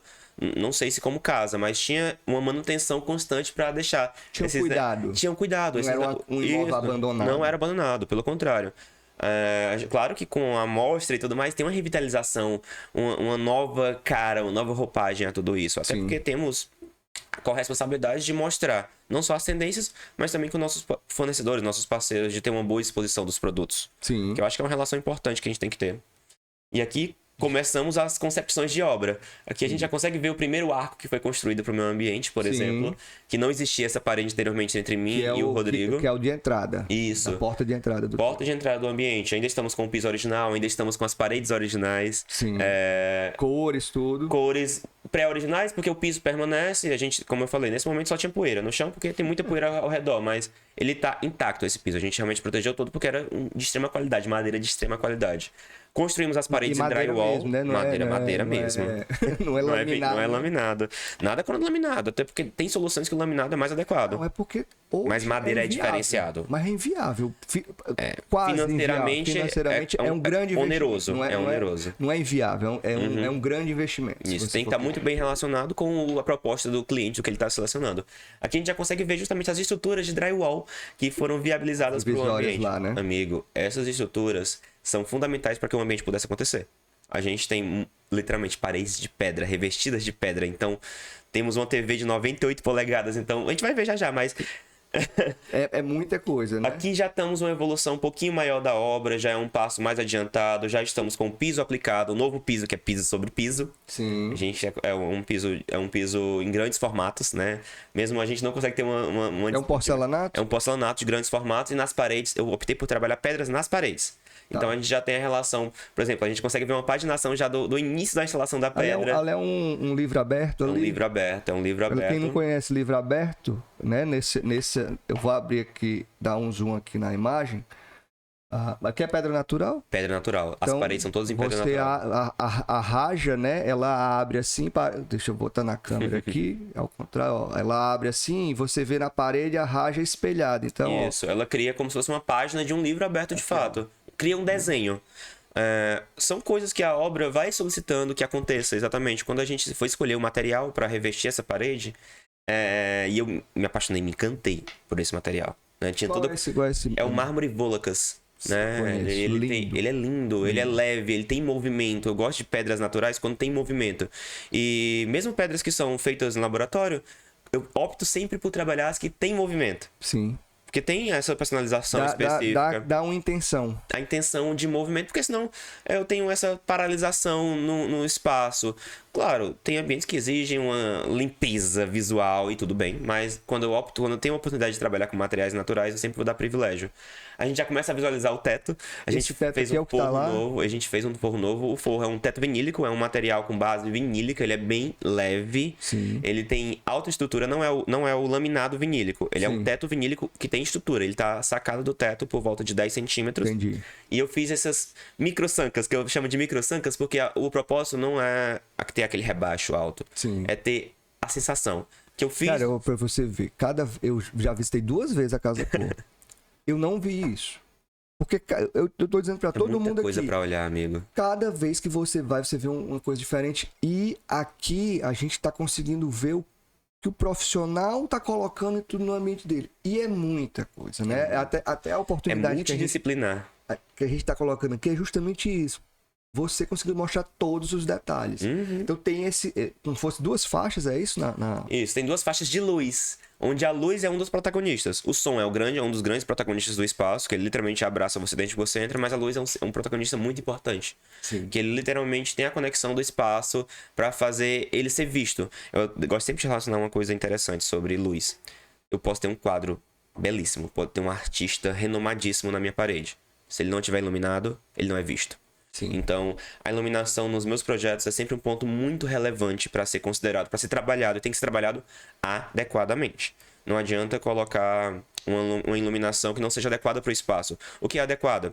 Não sei se como casa, mas tinha uma manutenção constante pra deixar. Cuidado. Tinham cuidado. Não era um imóvel abandonado. Não era abandonado, pelo contrário. Claro que com a amostra e tudo mais tem uma revitalização, uma nova cara, uma nova roupagem a tudo isso. Até porque temos a corresponsabilidade de mostrar não só as tendências, mas também com nossos fornecedores, nossos parceiros, de ter uma boa exposição dos produtos. Sim. Que eu acho que é uma relação importante que a gente tem que ter. E aqui começamos as concepções de obra. Aqui a gente já consegue ver o primeiro arco que foi construído para o meu ambiente, por exemplo. Que não existia essa parede anteriormente entre mim e o Rodrigo. Que é o de entrada. Isso. A porta de entrada do Porta de entrada do ambiente. Ainda estamos com o piso original, ainda estamos com as paredes originais. Sim. Cores, tudo. Cores pré-originais, porque o piso permanece. A gente, como eu falei, nesse momento só tinha poeira no chão, porque tem muita poeira ao redor, mas ele tá intacto, esse piso. A gente realmente protegeu todo porque era de extrema qualidade, madeira de extrema qualidade. Construímos as paredes em drywall. Mesmo, né? Madeira mesmo. Não é laminado. Não é laminado. Nada contra laminado, até porque tem soluções que o laminado é mais adequado. Não, é porque mas madeira é diferenciado. Mas é inviável. Quase financeiramente, é um grande oneroso. investimento. Oneroso. Não é inviável, é um grande investimento. Isso, tem que estar muito bem relacionado com a proposta do cliente, do que ele está selecionando. Aqui a gente já consegue ver justamente as estruturas de drywall que foram viabilizadas para o ambiente. Lá, né? Amigo, essas estruturas são fundamentais para que o ambiente pudesse acontecer. A gente tem literalmente paredes de pedra, revestidas de pedra. Então, temos uma TV de 98 polegadas. Então, a gente vai ver já, mas... é muita coisa, né? Aqui já estamos uma evolução um pouquinho maior da obra, já é um passo mais adiantado, já estamos com o piso aplicado, um novo piso que é piso sobre piso. Sim. A gente é um piso em grandes formatos, né? Mesmo a gente não consegue ter uma É um porcelanato? É um porcelanato de grandes formatos e nas paredes, eu optei por trabalhar pedras nas paredes. Então a gente já tem a relação, por exemplo, a gente consegue ver uma paginação já do início da instalação da pedra. Ali é um livro aberto ali? É um livro aberto, é um livro Pra aberto. quem não conhece livro aberto, né? Eu vou abrir aqui, dar um zoom aqui na imagem. Aqui é pedra natural? Pedra natural. As Então, paredes são todas em pedra você natural. a raja, né? Ela abre assim, deixa eu botar na câmera aqui, ao contrário, ó, ela abre assim e você vê na parede a raja espelhada. Então, Isso, ela cria como se fosse uma página de um livro aberto de fato. Cria um desenho. São coisas que a obra vai solicitando que aconteça, exatamente. Quando a gente foi escolher o material para revestir essa parede, e eu me apaixonei, me encantei por esse material. Né? Tinha qual todo... é esse? É o mármore Volacas. Né? Conheço, lindo. Ele é lindo, ele é leve, ele tem movimento. Eu gosto de pedras naturais quando tem movimento. E mesmo pedras que são feitas no laboratório, eu opto sempre por trabalhar as que têm movimento. Sim. Porque tem essa personalização específica. Dá uma intenção. A intenção de movimento, porque senão eu tenho essa paralisação no espaço. Claro, tem ambientes que exigem uma limpeza visual e tudo bem, mas quando eu tenho a oportunidade de trabalhar com materiais naturais, eu sempre vou dar privilégio. A gente já começa a visualizar o teto. A gente fez um forro novo. A gente fez um forro novo. O forro é um teto vinílico, é um material com base vinílica, ele é bem leve. Sim. Ele tem alta estrutura, não é o laminado vinílico. Ele é um teto vinílico que tem estrutura. Ele tá sacado do teto por volta de 10 centímetros. Entendi. E eu fiz essas microsancas, que eu chamo de microsancas, porque o propósito não é ter aquele rebaixo alto. Sim. É ter a sensação que eu fiz... Cara, pra você ver, eu já visitei 2 vezes a Casa Cor. Eu não vi isso. Porque eu tô dizendo pra todo mundo aqui. Coisa pra olhar, amigo. Cada vez que você vai, você vê uma coisa diferente. E aqui a gente tá conseguindo ver o que o profissional tá colocando em tudo no ambiente dele. E é muita coisa, né? Até a É oportunidade multidisciplinar. que a gente tá colocando aqui é justamente isso. Você conseguiu mostrar todos os detalhes. Então tem como fosse 2 faixas, é isso? Isso, tem 2 faixas de luz, onde a luz é um dos protagonistas. O som é um dos grandes protagonistas do espaço, que ele literalmente abraça você desde que você entra, mas a luz é um protagonista muito importante. Sim. Que ele literalmente tem a conexão do espaço para fazer ele ser visto. Eu gosto sempre de relacionar uma coisa interessante sobre luz. Eu posso ter um quadro belíssimo, pode ter um artista renomadíssimo na minha parede. Se ele não estiver iluminado, ele não é visto. Sim. Então, a iluminação nos meus projetos é sempre um ponto muito relevante para ser considerado, para ser trabalhado, e tem que ser trabalhado adequadamente. Não adianta colocar uma iluminação que não seja adequada para o espaço. O que é adequada?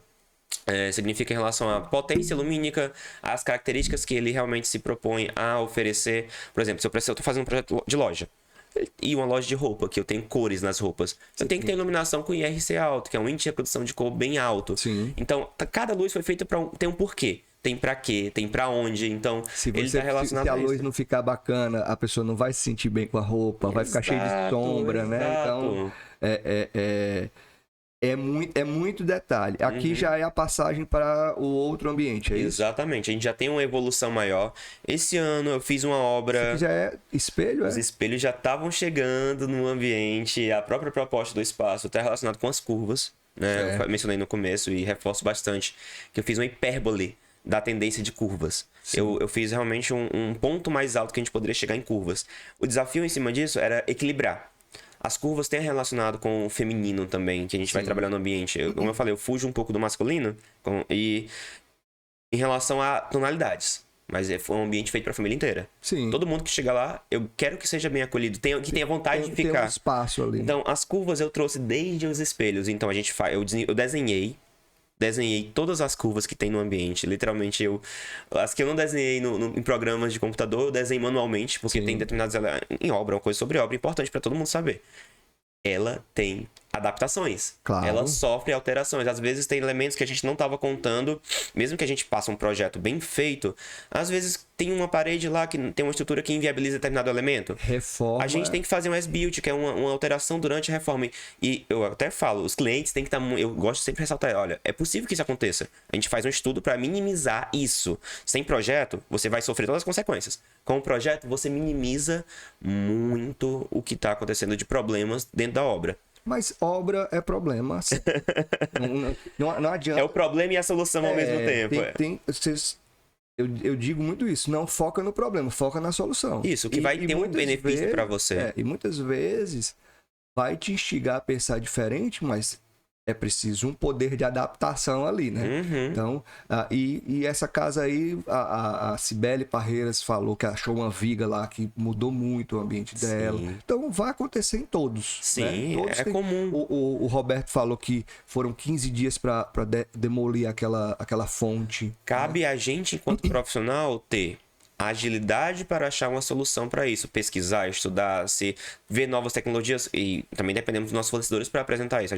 Significa em relação à potência lumínica, às características que ele realmente se propõe a oferecer. Por exemplo, se eu estou fazendo um projeto de loja, e uma loja de roupa, que eu tenho cores nas roupas. Eu tenho que ter iluminação com IRC alto, que é um índice de reprodução de cor bem alto. Sim. Então, cada luz foi feita para ter um porquê. Tem pra quê, tem pra onde. Então, ele tá relacionado se a a luz isso. não ficar bacana, a pessoa não vai se sentir bem com a roupa, vai ficar cheia de sombra, né? Então, é muito detalhe. Aqui já é a passagem para o outro ambiente, é isso? Exatamente. A gente já tem uma evolução maior. Esse ano eu fiz uma obra... Isso já é espelho, Os espelhos já estavam chegando no ambiente. A própria proposta do espaço está relacionada com as curvas. Né? Eu mencionei no começo e reforço bastante que eu fiz uma hipérbole da tendência de curvas. Eu fiz realmente um ponto mais alto que a gente poderia chegar em curvas. O desafio em cima disso era equilibrar. As curvas têm relacionado com o feminino também, que a gente vai trabalhar no ambiente. Como eu falei, eu fujo um pouco do masculino e em relação a tonalidades. Mas foi um ambiente feito para a família inteira. Sim. Todo mundo que chega lá, eu quero que seja bem acolhido, que tenha vontade de ficar. Tem um espaço ali. Então, as curvas eu trouxe desde os espelhos. Então, eu desenhei todas as curvas que tem no ambiente. Literalmente, as que eu não desenhei em programas de computador, eu desenhei manualmente, porque tem determinadas... Em obra, uma coisa sobre obra, importante para todo mundo saber. Ela tem adaptações. Claro. Ela sofre alterações. Às vezes tem elementos que a gente não estava contando. Mesmo que a gente passe um projeto bem feito, às vezes tem uma parede lá que tem uma estrutura que inviabiliza determinado elemento. Reforma. A gente tem que fazer um S-Build, que é uma alteração durante a reforma. E eu até falo, os clientes têm que estar... Eu gosto sempre de ressaltar, olha, é possível que isso aconteça. A gente faz um estudo para minimizar isso. Sem projeto, você vai sofrer todas as consequências. Com o projeto, você minimiza muito o que está acontecendo de problemas dentro da obra. Mas obra é problema. Não adianta. É o problema e a solução ao mesmo tempo. Eu digo muito isso. Não foca no problema, foca na solução. Isso, que vai ter um benefício para você. E muitas vezes vai te instigar a pensar diferente, mas é preciso um poder de adaptação ali, né? Uhum. Então, e essa casa aí, a Cibele Parreiras falou que achou uma viga lá que mudou muito o ambiente dela. Sim. Então, vai acontecer em todos. Sim, né? Todos é comum. O Roberto falou que foram 15 dias para demolir aquela fonte. Cabe a gente, enquanto profissional, ter agilidade para achar uma solução para isso, pesquisar, estudar, se ver novas tecnologias e também dependemos dos nossos fornecedores para apresentar isso.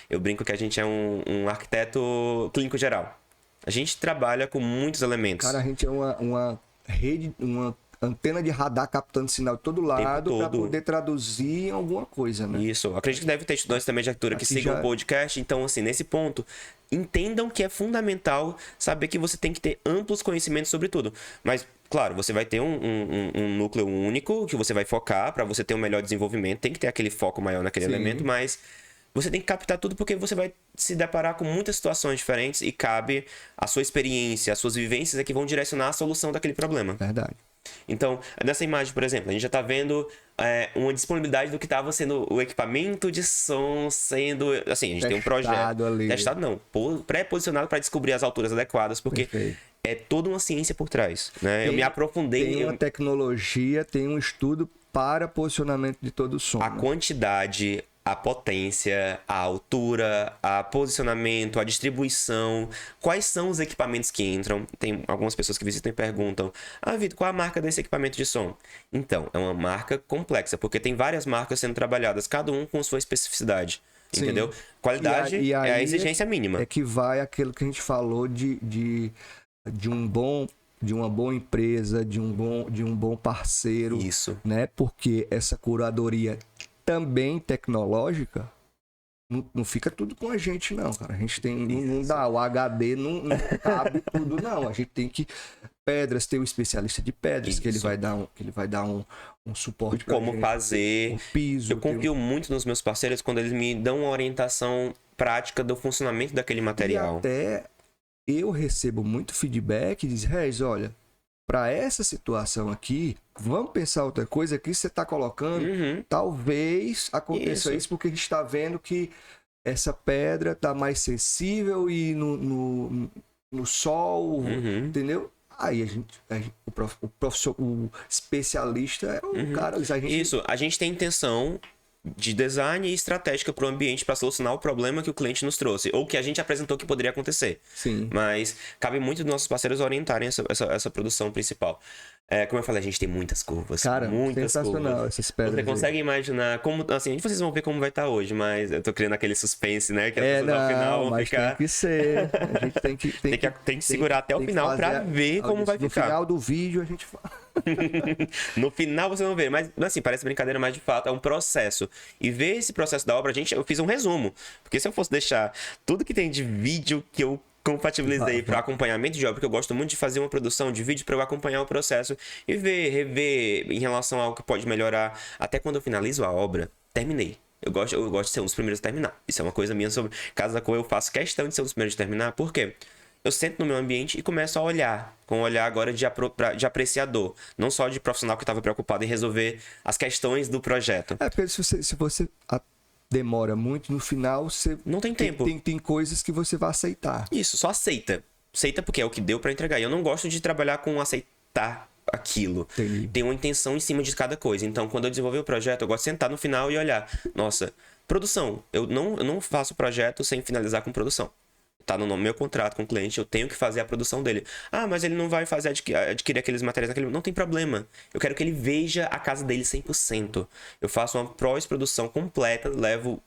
Eu brinco que a gente é um arquiteto clínico geral. A gente trabalha com muitos elementos. Cara, a gente é uma rede, uma antena de radar captando sinal de todo lado para poder traduzir em alguma coisa, né? Isso. Acredito que deve ter estudantes também de arquitetura que sigam o podcast. Então, assim, nesse ponto, entendam que é fundamental saber que você tem que ter amplos conhecimentos sobre tudo. Mas, claro, você vai ter um núcleo único que você vai focar para você ter um melhor desenvolvimento. Tem que ter aquele foco maior naquele elemento, mas você tem que captar tudo porque você vai se deparar com muitas situações diferentes e cabe a sua experiência, as suas vivências é que vão direcionar a solução daquele problema. Verdade. Então, nessa imagem, por exemplo, a gente já está vendo uma disponibilidade do que estava sendo o equipamento de som sendo... Assim, a gente tem um projeto... Ali. Testado não. Pré-posicionado para descobrir as alturas adequadas, porque é toda uma ciência por trás. Né? Eu me aprofundei... Tem uma tecnologia, tem um estudo para posicionamento de todo o som. A quantidade... A potência, a altura, a posicionamento, a distribuição, quais são os equipamentos que entram. Tem algumas pessoas que visitam e perguntam: Vitor, qual a marca desse equipamento de som? Então, é uma marca complexa, porque tem várias marcas sendo trabalhadas, cada um com sua especificidade. Sim. Entendeu? Qualidade é a exigência mínima. É que vai aquilo que a gente falou de uma boa empresa, de um bom parceiro. Isso. Né? Porque essa curadoria também tecnológica, não fica tudo com a gente, não, cara. A gente tem... Não dá, o HD não cabe tudo, não. A gente tem que... Pedras, tem o especialista de pedras, que ele vai dar um suporte pra como gente. Fazer. O piso. Eu confio muito nos meus parceiros quando eles me dão uma orientação prática do funcionamento daquele material. E até eu recebo muito feedback e diz: Regis, olha, para essa situação aqui, vamos pensar outra coisa que você está colocando. Talvez aconteça isso porque a gente está vendo que essa pedra está mais sensível e no sol, entendeu? Aí o especialista é o cara. Isso, a gente tem intenção de design e estratégica para o ambiente para solucionar o problema que o cliente nos trouxe ou que a gente apresentou que poderia acontecer. Sim. Mas cabe muito dos nossos parceiros orientarem essa produção principal. Como eu falei, a gente tem muitas curvas. Cara, muitas sensacional curvas. essas pedras. Você consegue imaginar como... Assim, vocês vão ver como vai estar hoje, mas eu tô criando aquele suspense, né? Que as pessoas ao final vão mas ficar... tem que ser. A gente tem que segurar até o final para ver como vai ficar. No final do vídeo a gente fala. No final você não vê, mas assim, parece brincadeira, mas de fato é um processo. E ver esse processo da obra, eu fiz um resumo. Porque se eu fosse deixar tudo que tem de vídeo que eu compatibilizei para acompanhamento de obra, porque eu gosto muito de fazer uma produção de vídeo para eu acompanhar o processo e rever em relação ao que pode melhorar. Até quando eu finalizo a obra, terminei. Eu gosto de ser um dos primeiros a terminar. Isso é uma coisa minha sobre Casa da Cor. Eu faço questão de ser um dos primeiros a terminar. Por quê? Eu sento no meu ambiente e começo a olhar, com um olhar agora de apreciador, não só de profissional que estava preocupado em resolver as questões do projeto. Porque se você demora muito, no final você... Não tem tempo. Tem coisas que você vai aceitar. Isso, só aceita. Aceita porque é o que deu para entregar. E eu não gosto de trabalhar com aceitar aquilo. Entendi. Tem uma intenção em cima de cada coisa. Então, quando eu desenvolver o projeto, eu gosto de sentar no final e olhar. Nossa, produção. Eu não faço projeto sem finalizar com produção. Tá no meu contrato com o cliente, eu tenho que fazer a produção dele. Mas ele não vai fazer adquirir aqueles materiais. Não tem problema. Eu quero que ele veja a casa dele 100%. Eu faço uma pós-produção completa, levo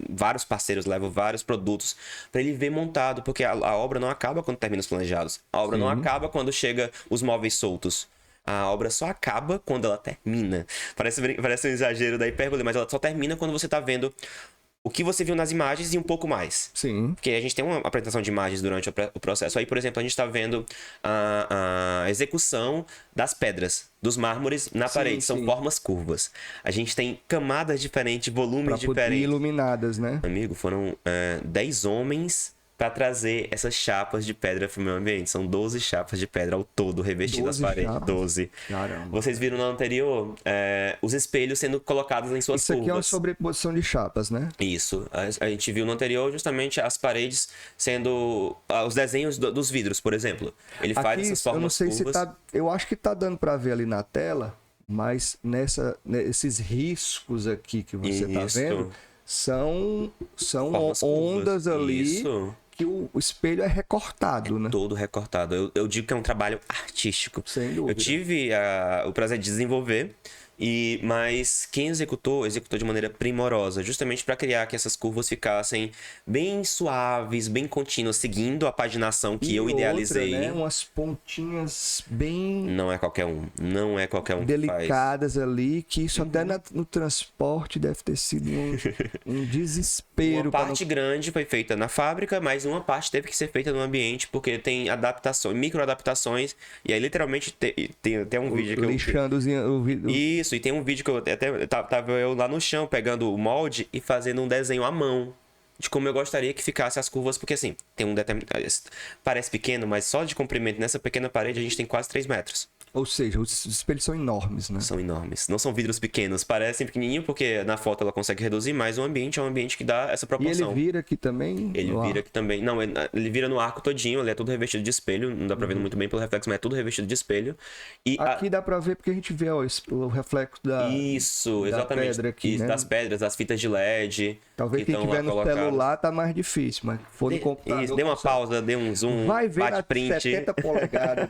vários parceiros, levo vários produtos para ele ver montado, porque a obra não acaba quando termina os planejados. A obra não acaba quando chega os móveis soltos. A obra só acaba quando ela termina. Parece um exagero da hipérbole, mas ela só termina quando você tá vendo o que você viu nas imagens e um pouco mais. Sim. Porque a gente tem uma apresentação de imagens durante o processo. Aí, por exemplo, a gente está vendo a execução das pedras, dos mármores na parede. São formas curvas. A gente tem camadas diferentes, volumes diferentes. Iluminadas, né? Amigo, foram 10 homens para trazer essas chapas de pedra para o meu ambiente. São 12 chapas de pedra ao todo revestidas nas 12 paredes. chapas? 12. Caramba. Vocês viram no anterior os espelhos sendo colocados em suas Isso aqui é uma curvas. sobreposição de chapas, né? Isso. A gente viu no anterior justamente as paredes sendo os desenhos dos vidros, por exemplo. Ele faz Aqui, essas formas eu não sei curvas. se tá... Eu acho que tá dando para ver ali na tela, mas nesses riscos aqui que você tá Isso. vendo, são Formas ondas curvas. ali Isso. que o espelho é recortado, né? Todo recortado. Eu digo que é um trabalho artístico. Sem Eu dúvida. tive o prazer de desenvolver, mas quem executou de maneira primorosa, justamente para criar que essas curvas ficassem bem suaves, bem contínuas, seguindo a paginação que E eu outra, idealizei. né? Umas pontinhas bem Não é qualquer um. Não é qualquer um que faz. delicadas ali, que isso até no transporte deve ter sido um desespero. Uma pra parte grande foi feita na fábrica, mas uma parte teve que ser feita no ambiente, porque tem adaptações, microadaptações, e aí literalmente tem até um vídeo que eu... lixando o vidro. Isso, e tem um vídeo que eu até tava eu lá no chão pegando o molde e fazendo um desenho à mão de como eu gostaria que ficasse as curvas, porque assim, tem um determinado... Parece pequeno, mas só de comprimento nessa pequena parede a gente tem quase 3 metros. Ou seja, os espelhos são enormes, né? São enormes. Não são vidros pequenos, parecem pequenininho porque na foto ela consegue reduzir, mas o ambiente é um ambiente que dá essa E proporção. ele vira aqui também? Ele no ar? vira aqui também. Não, ele vira no arco todinho, ele é todo revestido de espelho. Não dá pra ver muito bem pelo reflexo, mas é tudo revestido de espelho. E Aqui dá pra ver porque a gente vê ó, o reflexo da... Isso, da exatamente. pedra aqui, Isso, né? das pedras, das fitas de LED. Talvez que quem estão tiver lá no colocadas. celular tá mais difícil, mas for no Dê- computador... Isso, dê uma consegue. pausa, dê um zoom, Vai ver bate na print. 70 polegadas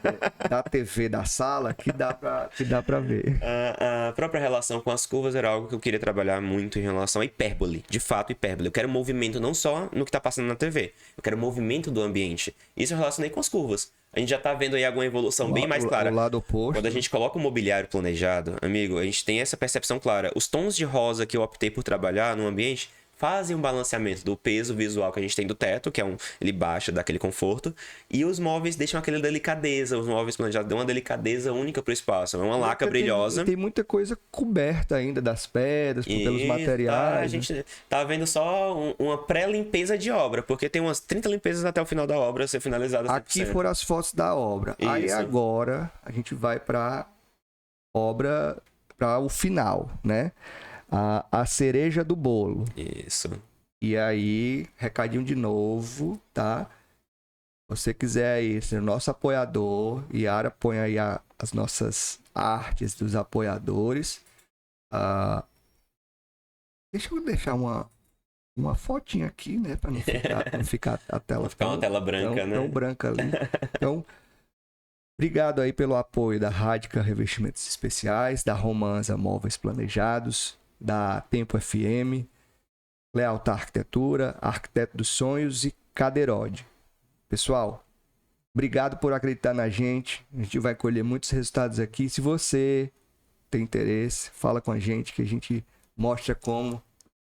da TV da sala que dá pra ver. A própria relação com as curvas era algo que eu queria trabalhar muito em relação à hipérbole. De fato, hipérbole. Eu quero movimento não só no que tá passando na TV. Eu quero movimento do ambiente. Isso eu relacionei com as curvas. A gente já tá vendo aí alguma evolução bem mais clara. O lado oposto. Quando a gente coloca o mobiliário planejado, amigo, a gente tem essa percepção clara. Os tons de rosa que eu optei por trabalhar no ambiente fazem um balanceamento do peso visual que a gente tem do teto, que é ele baixa, dá aquele conforto, e os móveis deixam aquela delicadeza, os móveis planejados dão uma delicadeza única pro espaço, é uma laca brilhosa. Tem muita coisa coberta ainda das pedras, pelos E materiais. a né? gente tá vendo só uma pré-limpeza de obra, porque tem umas 30 limpezas até o final da obra ser finalizada 100%. Aqui foram as fotos da obra. Aí Isso. agora a gente vai para obra, para o final, né? A cereja do bolo. Isso. E aí, recadinho de novo, tá? Se você quiser aí ser nosso apoiador, Yara põe aí as nossas artes dos apoiadores. Deixa eu deixar uma fotinha aqui, né? Para não ficar a tela Ficar uma tela branca, né? tão branca ali. Então, obrigado aí pelo apoio da Radica Revestimentos Especiais, da Romanza Móveis Planejados, da Tempo FM, Lealtar Arquitetura, Arquiteto dos Sonhos e Caderode. Pessoal, obrigado por acreditar na gente. A gente vai colher muitos resultados aqui. Se você tem interesse, fala com a gente que a gente mostra como.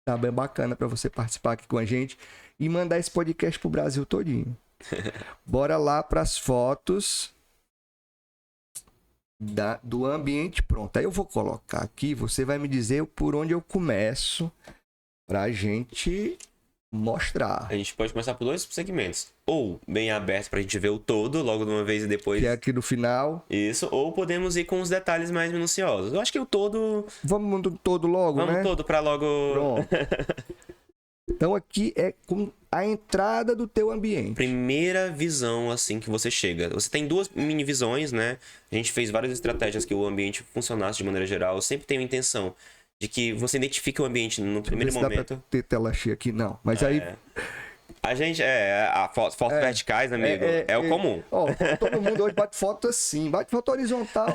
Tá bem bacana para você participar aqui com a gente e mandar esse podcast pro Brasil todinho. Bora lá para as fotos do ambiente pronto. Aí eu vou colocar aqui, você vai me dizer por onde eu começo pra gente mostrar. A gente pode começar por 2 segmentos. Ou bem aberto pra gente ver o todo logo de uma vez e depois... Que é aqui no final. Isso, ou podemos ir com os detalhes mais minuciosos. Eu acho que o todo... Vamos do todo logo, Vamos né? todo pra logo... Pronto. Então aqui é com a entrada do teu ambiente. Primeira visão, assim, que você chega. Você tem 2 mini visões, né? A gente fez várias estratégias que o ambiente funcionasse de maneira geral. Eu sempre tenho a intenção de que você identifique o ambiente no primeiro Não sei se momento. dá pra ter tela cheia aqui, não. Mas aí... A gente, fotos verticais, amigo, é o comum. Ó, todo mundo hoje bate foto assim, bate foto horizontal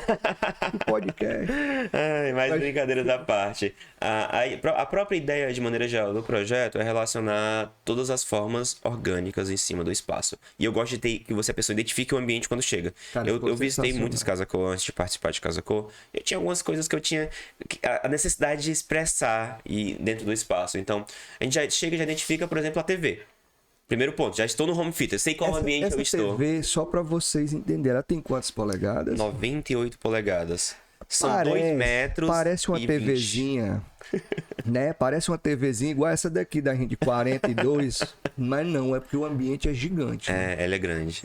no podcast. Ai, mais brincadeiras da parte. A própria ideia, de maneira geral, do projeto é relacionar todas as formas orgânicas em cima do espaço. E eu gosto de ter que a pessoa identifique o ambiente quando chega. Cara, Eu ficou visitei sensacional. muitas Casa Cor antes de participar de Casa Cor. Eu tinha algumas coisas que eu tinha a necessidade de expressar dentro do espaço. Então, a gente já chega e já identifica, por exemplo, a TV. Primeiro ponto, já estou no home theater, sei qual ambiente eu estou. TV, só pra vocês entenderem, ela tem quantas polegadas? 98 polegadas. São 2 metros. Parece uma e 20. TVzinha, né? Parece uma TVzinha igual essa daqui da gente de 42, mas não, é porque o ambiente é gigante. Né? Ela é grande.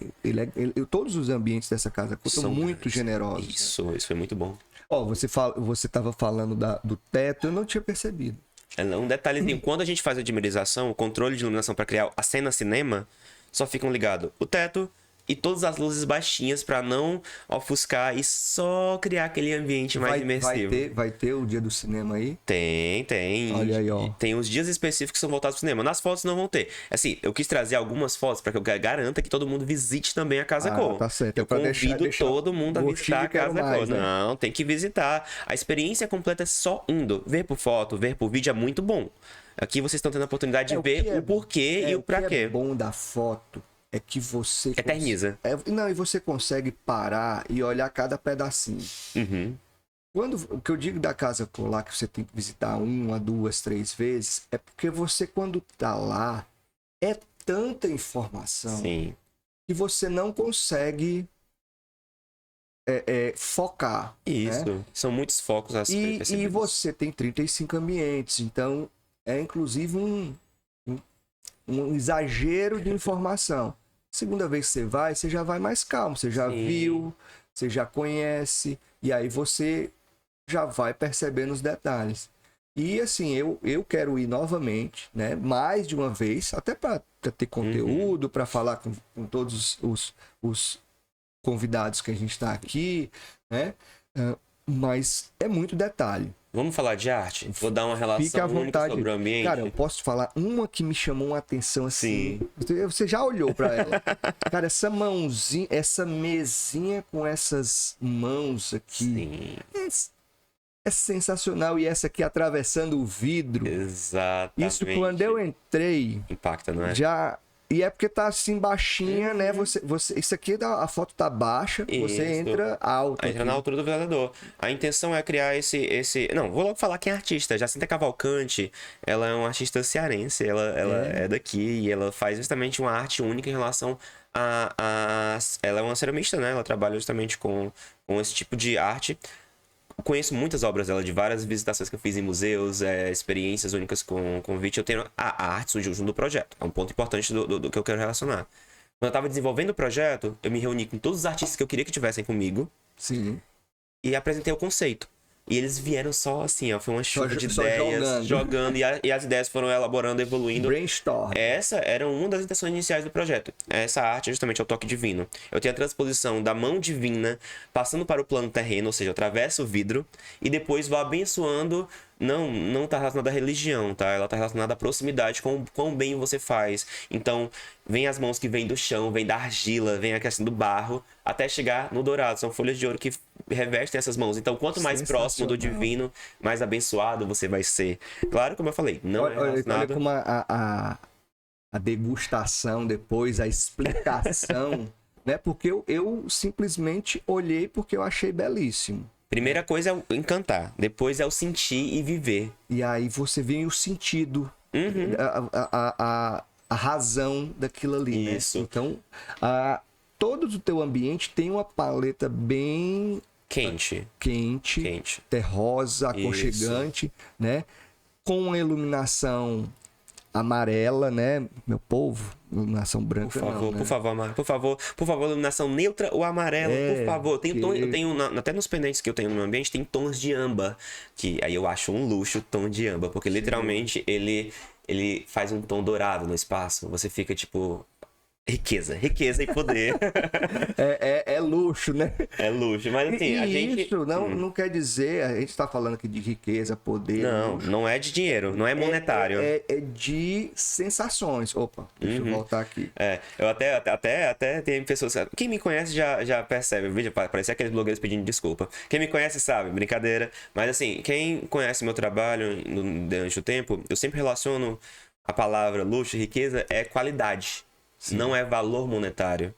Todos os ambientes dessa casa são muito grandes. generosos. Isso foi muito bom. Ó, você tava falando do teto, eu não tinha percebido. Um detalhezinho, quando a gente faz a dimerização, o controle de iluminação para criar a cena cinema, só ficam ligados o teto e todas as luzes baixinhas para não ofuscar e só criar aquele ambiente mais imersivo. Vai ter o dia do cinema aí? Tem. Olha aí, ó. Tem os dias específicos que são voltados pro cinema. Nas fotos não vão ter. Assim, eu quis trazer algumas fotos para que eu garanta que todo mundo visite também a Casa Cor. Tá certo. Eu convido todo mundo a visitar a Casa Cor. Né? Não, tem que visitar. A experiência completa é só indo. Ver por foto, ver por vídeo é muito bom. Aqui vocês estão tendo a oportunidade de ver o porquê e o pra quê. O bom da foto é que você... Eterniza. E você consegue parar e olhar cada pedacinho. Uhum. O que eu digo da Casa Cor lá, que você tem que visitar 1, 2, 3 vezes, é porque você, quando tá lá, é tanta informação Sim. que você não consegue focar. Isso. Né? São muitos focos a ser percebidos. E você tem 35 ambientes, então é inclusive um exagero de informação. Segunda vez que você já vai mais calmo, você já viu, você já conhece, e aí você já vai percebendo os detalhes. E assim, eu quero ir novamente, né? Mais de uma vez, até para ter conteúdo, para falar com todos os convidados que a gente está aqui, né? Mas é muito detalhe. Vamos falar de arte? Vou dar uma relação Fica à única vontade. sobre o ambiente. Cara, eu posso falar uma que me chamou uma atenção assim. Você já olhou para ela. Cara, essa mãozinha, essa mesinha com essas mãos aqui. É sensacional. E essa aqui atravessando o vidro. Exatamente. Isso quando eu entrei. Impacta, não é? Já. E é porque tá assim baixinha, né? Isso aqui, a foto tá baixa, você entra alto. Entra na altura do verdadeiro. A intenção é criar esse... Não, vou logo falar quem é artista. Jacinta Cavalcante, ela é uma artista cearense, ela é daqui e ela faz justamente uma arte única em relação ela é uma ceramista, né? Ela trabalha justamente com esse tipo de arte. Conheço muitas obras dela, de várias visitações que eu fiz em museus, experiências únicas com convite. Eu tenho a arte surgiu junto do projeto. É um ponto importante do que eu quero relacionar. Quando eu estava desenvolvendo o projeto, eu me reuni com todos os artistas que eu queria que tivessem comigo. Sim. E apresentei o conceito. E eles vieram só assim, ó, foi uma chuva de ideias, jogando e as ideias foram elaborando, evoluindo. Brainstorm. Essa era uma das intenções iniciais do projeto. Essa arte é justamente o toque divino. Eu tenho a transposição da mão divina passando para o plano terreno, ou seja, eu atravesso o vidro e depois vou abençoando. Não tá relacionada à religião, tá? Ela tá relacionada à proximidade, com quão bem você faz. Então, vem as mãos que vêm do chão, vem da argila, vem a questão do barro, até chegar no dourado. São folhas de ouro que revestem essas mãos. Então, quanto mais próximo do divino, mais abençoado você vai ser. Claro, como eu falei, não é relacionado... Olha como a degustação depois, a explicação, né? Porque eu simplesmente olhei porque eu achei belíssimo. Primeira coisa é o encantar, depois é o sentir e viver. E aí você vê o sentido, a razão daquilo ali, Isso. né? Então, todo o teu ambiente tem uma paleta bem quente, terrosa, aconchegante, né? Com uma iluminação amarela, né, meu povo? Iluminação branca, por favor, não, né? por favor, iluminação neutra ou amarela, por favor. Eu tenho até nos pendentes que eu tenho no meu ambiente, tem tons de âmbar, que aí eu acho um luxo o tom de âmbar, porque literalmente ele faz um tom dourado no espaço. Você fica tipo... Riqueza e poder. É luxo, né? É luxo, mas assim, a gente... Isso não quer dizer... A gente tá falando aqui de riqueza, poder... Não é de dinheiro, não é monetário. É de sensações. Opa, deixa eu voltar aqui. Eu até tem pessoas... Quem me conhece já percebe. Veja, parece aqueles blogueiros pedindo desculpa. Quem me conhece sabe, brincadeira. Mas assim, quem conhece meu trabalho durante o tempo, eu sempre relaciono a palavra luxo e riqueza é qualidade. Sim. Não é valor monetário.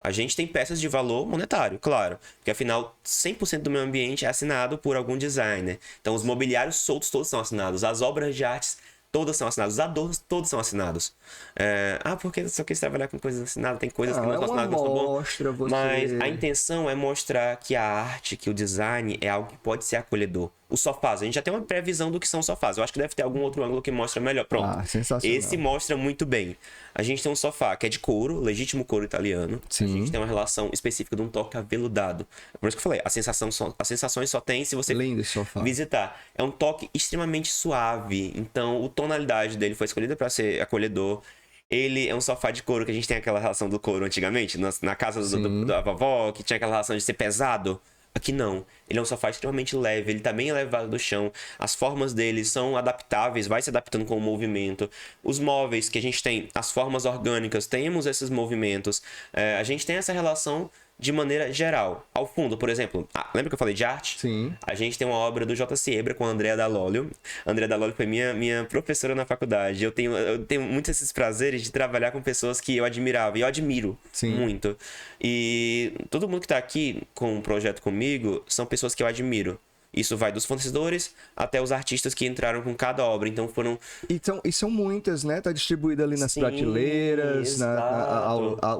A gente tem peças de valor monetário, claro. Porque afinal, 100% do meu ambiente é assinado por algum designer. Então os mobiliários soltos todos são assinados. As obras de artes todas são assinadas. Os adornos todos são assinados. Porque só quis trabalhar com coisas assinadas, tem coisas que não são assinadas, mas tá bom. Mas a intenção é mostrar que a arte, que o design é algo que pode ser acolhedor. Os sofás, a gente já tem uma previsão do que são sofás. Eu acho que deve ter algum outro ângulo que mostra melhor. Pronto. Sensacional. Esse mostra muito bem. A gente tem um sofá que é de couro, legítimo couro italiano. Sim. A gente tem uma relação específica de um toque aveludado. Por isso que eu falei, as sensações só tem se você Lindo esse sofá. visitar. É um toque extremamente suave. Então, a tonalidade dele foi escolhida para ser acolhedor. Ele é um sofá de couro, que a gente tem aquela relação do couro antigamente, na casa da vovó, que tinha aquela relação de ser pesado. Aqui não. Ele é um sofá extremamente leve, ele tá bem elevado do chão. As formas dele são adaptáveis, vai se adaptando com o movimento. Os móveis que a gente tem, as formas orgânicas, temos esses movimentos. A gente tem essa relação de maneira geral. Ao fundo, por exemplo, lembra que eu falei de arte? Sim. A gente tem uma obra do J. Siebra com a Andrea Dall'Olio. A Andrea Dall'Olio foi minha professora na faculdade. Eu tenho muitos esses prazeres de trabalhar com pessoas que eu admirava e eu admiro muito. E todo mundo que está aqui com um projeto comigo são pessoas que eu admiro. Isso vai dos fornecedores até os artistas que entraram com cada obra. Então foram... E são muitas, né? Tá distribuído ali nas prateleiras,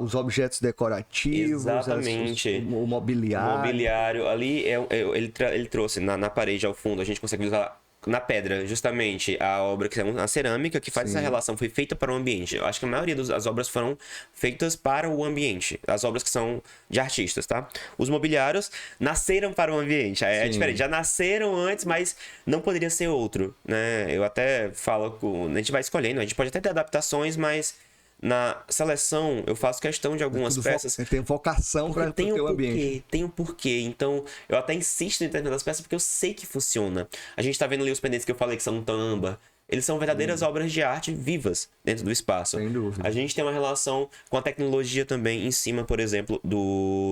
os objetos decorativos. Exatamente. O mobiliário. O mobiliário. Ali, ele trouxe na parede ao fundo, a gente consegue usar na pedra, justamente, a obra que é uma cerâmica que faz essa relação, foi feita para o ambiente. Eu acho que a maioria das obras foram feitas para o ambiente. As obras que são de artistas, tá? Os mobiliários nasceram para o ambiente. É diferente. Já nasceram antes, mas não poderia ser outro, né? Eu até falo a gente vai escolhendo, a gente pode até ter adaptações, mas na seleção eu faço questão de algumas peças. Tem vocação para ter o ambiente. Tem um porquê. Então, eu até insisto em determinadas peças porque eu sei que funciona. A gente tá vendo ali os pendentes que eu falei que são tamba. Eles são verdadeiras obras de arte vivas dentro do espaço. Sem dúvida. A gente tem uma relação com a tecnologia também em cima, por exemplo,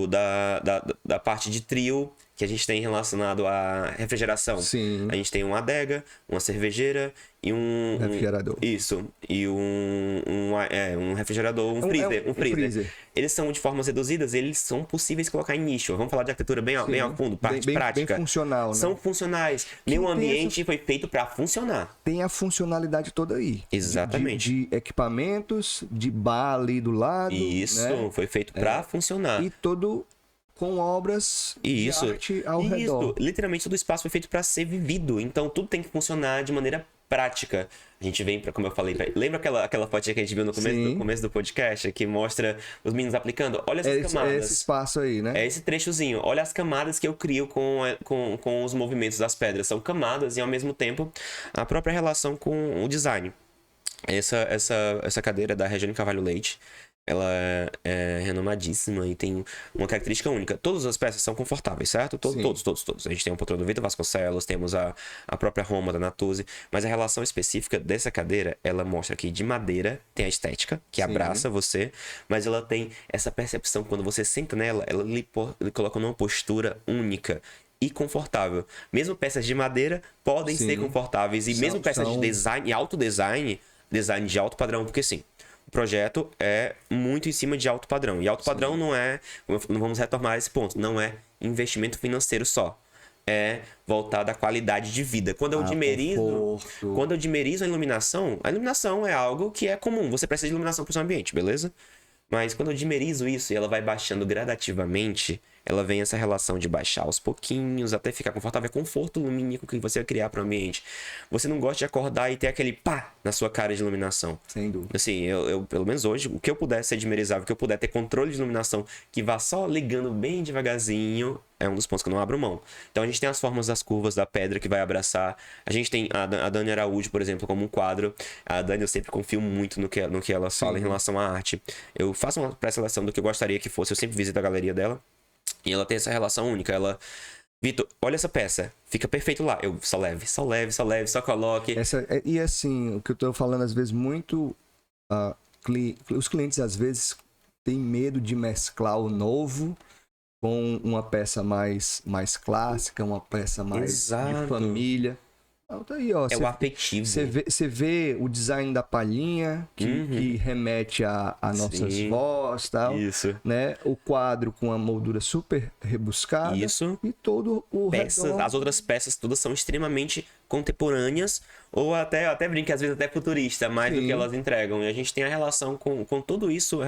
da parte de trio que a gente tem relacionado à refrigeração. Sim. A gente tem uma adega, uma cervejeira e um... refrigerador. Isso. E um refrigerador, um freezer. Eles são de formas reduzidas, eles são possíveis de colocar em nicho. Vamos falar de arquitetura bem ao fundo, parte prática. Bem funcional, né? São funcionais. Meu ambiente foi feito para funcionar. Tem a funcionalidade toda aí. Exatamente. De equipamentos, de bar ali do lado. Isso, né? Foi feito para funcionar. E todo com obras de arte ao redor. Literalmente todo o espaço foi feito para ser vivido. Então tudo tem que funcionar de maneira prática. A gente vem para, como eu falei, lembra aquela fotinha que a gente viu no começo do podcast, que mostra os meninos aplicando? Olha essas camadas. É esse espaço aí, né? É esse trechozinho. Olha as camadas que eu crio com os movimentos das pedras. São camadas e, ao mesmo tempo, a própria relação com o design. Essa cadeira da Regiane Carvalho Leite, ela é renomadíssima e tem uma característica única. Todas as peças são confortáveis, certo? Todos. A gente tem um poltrona do Vitor Vasconcelos, temos a própria Roma da Natuzzi, mas a relação específica dessa cadeira, ela mostra que de madeira tem a estética, que abraça você, mas ela tem essa percepção, quando você senta nela, ela lhe coloca numa postura única e confortável. Mesmo peças de madeira podem ser confortáveis, e mesmo peças de design e autodesign, design de alto padrão, porque sim, o projeto é muito em cima de alto padrão. E alto padrão não vamos retomar esse ponto, não é investimento financeiro só. É voltado à qualidade de vida. Quando eu dimerizo a iluminação é algo que é comum. Você precisa de iluminação para o seu ambiente, beleza? Mas quando eu dimerizo isso e ela vai baixando gradativamente, ela vem essa relação de baixar aos pouquinhos até ficar confortável. É conforto lumínico que você vai criar para o ambiente. Você não gosta de acordar e ter aquele pá na sua cara de iluminação. Sem dúvida. Assim, eu pelo menos hoje, o que eu puder ser dimerizável, o que eu puder ter controle de iluminação que vá só ligando bem devagarzinho, é um dos pontos que eu não abro mão. Então a gente tem as formas das curvas da pedra que vai abraçar. A gente tem a Dani Araújo, por exemplo, como um quadro. A Dani, eu sempre confio muito no que ela fala em relação à arte. Eu faço uma pré-seleção do que eu gostaria que fosse. Eu sempre visito a galeria dela. E ela tem essa relação única. Ela... Vitor, olha essa peça. Fica perfeito lá. Eu só leve, só coloque. E assim, o que eu tô falando às vezes muito... os clientes às vezes têm medo de mesclar o novo com uma peça mais clássica, uma peça mais de família. Alto aí, ó. É o afetivo. Você vê o design da palhinha, que remete a nossas vós e tal. Isso. Né? O quadro com a moldura super rebuscada. Isso. E todo o redondo. As outras peças todas são extremamente contemporâneas, ou até brinca, às vezes até futurista, mais do que elas entregam. E a gente tem a relação com tudo isso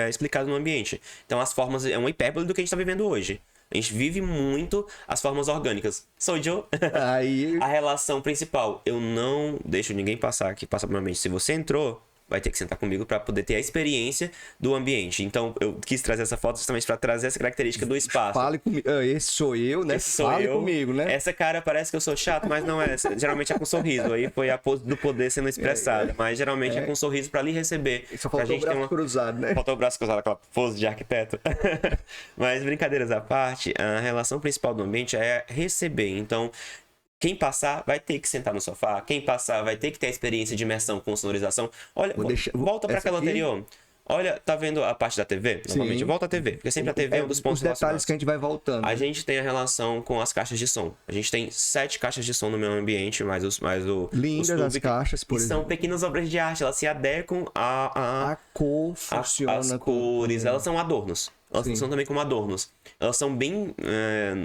explicado no ambiente. Então as formas é uma hipérbole do que a gente está vivendo hoje. A gente vive muito as formas orgânicas. Sou Joe. Aí... A relação principal. Eu não deixo ninguém passar aqui, passa pela mente. Se você entrou, vai ter que sentar comigo para poder ter a experiência do ambiente. Então, eu quis trazer essa foto justamente para trazer essa característica do espaço. Fale comigo. Esse sou eu, né? Fale comigo, né? Essa cara parece que eu sou chato, mas não é. Geralmente é com sorriso. Aí foi a pose do poder sendo expressada. Mas geralmente é com sorriso para lhe receber. Só faltou o braço cruzado, né? Faltou o braço cruzado, aquela pose de arquiteto. Mas brincadeiras à parte, a relação principal do ambiente é receber. Então, quem passar vai ter que sentar no sofá. Quem passar vai ter que ter a experiência de imersão com sonorização. Olha, volta para aquela anterior. Olha, tá vendo a parte da TV? Novamente, volta à TV. Porque sempre a TV é um dos pontos os detalhes que a gente vai voltando. A gente tem a relação com as caixas de som. A gente tem 7 caixas de som no meu ambiente, mais o lindas as caixas, por exemplo. São pequenas obras de arte. Elas se adequam a cor funciona. As cores, elas são adornos. Elas funcionam também como adornos. Elas são bem...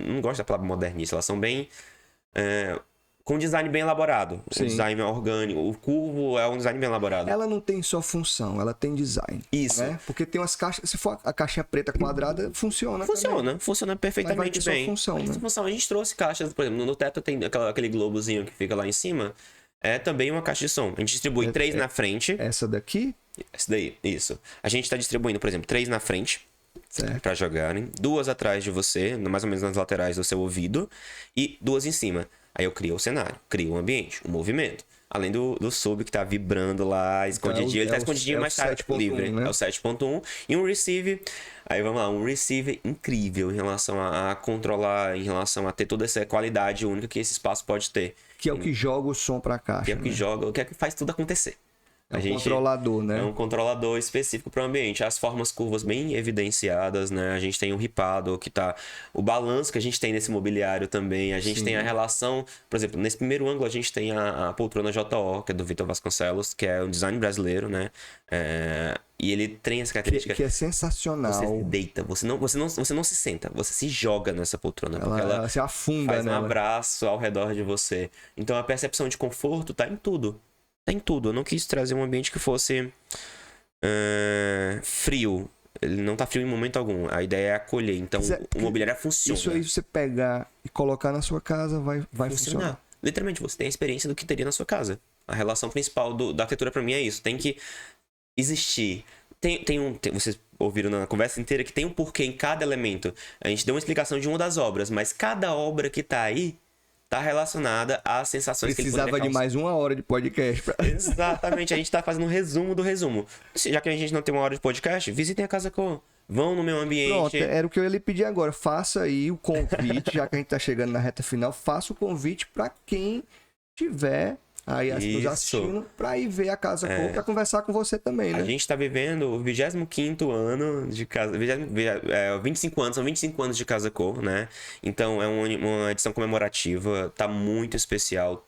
não gosto da palavra modernista. Elas são bem... com um design bem elaborado. Um design orgânico. O curvo é um design bem elaborado. Ela não tem só função, ela tem design. Isso. Né? Porque tem umas caixas... Se for a caixinha preta quadrada, funciona também. Funciona perfeitamente bem. Só função, né? A gente trouxe caixas, por exemplo, no teto tem aquele globozinho que fica lá em cima. É também uma caixa de som. A gente distribui 3 na frente. Essa daqui? Essa daí, isso. A gente está distribuindo, por exemplo, 3 na frente. Para jogarem, 2 atrás de você, mais ou menos nas laterais do seu ouvido, e 2 em cima. Aí eu crio o cenário, crio o ambiente, o movimento. Além do sub que tá vibrando lá, escondidinho. Ele tá escondidinho, mas tá livre. Né? É o 7.1. E um receive. Aí vamos lá, um receiver incrível em relação a controlar, em relação a ter toda essa qualidade única que esse espaço pode ter. Que é o que joga o som pra caixa. Que é o que joga, que é o que faz tudo acontecer. É um controlador, né? É um controlador específico para o ambiente. As formas curvas bem evidenciadas, né? A gente tem o ripado, que tá... O balanço que a gente tem nesse mobiliário também. A gente tem a relação... Por exemplo, nesse primeiro ângulo a gente tem a poltrona JO, que é do Vitor Vasconcelos, que é um design brasileiro, né? E ele tem essa característica... Que é sensacional. Você deita, você não se senta, você se joga nessa poltrona. Porque ela se afunda, faz um abraço ao redor de você. Então a percepção de conforto tá em tudo. Tem tudo. Eu não quis trazer um ambiente que fosse frio. Ele não tá frio em momento algum. A ideia é acolher. Então, o mobiliário funciona. Isso aí você pegar e colocar na sua casa vai funcionar. Literalmente, você tem a experiência do que teria na sua casa. A relação principal da arquitetura pra mim é isso. Tem que existir. Vocês ouviram na conversa inteira que tem um porquê em cada elemento. A gente deu uma explicação de uma das obras, mas cada obra que tá aí tá relacionada às sensações que ele precisava de mais 1 hora de podcast. Exatamente, a gente tá fazendo um resumo do resumo. Já que a gente não tem 1 hora de podcast, visitem a Casa Cor. Vão no meu ambiente. Pronto, era o que eu ia lhe pedir agora. Faça aí o convite, já que a gente tá chegando na reta final, faça o convite para quem tiver aí nos assistindo pra ir ver a Casa Cor, pra conversar com você também, né? A gente tá vivendo o 25º ano de Casa... 25 anos, são 25 anos de Casa Cor, né? Então é uma edição comemorativa, tá muito especial.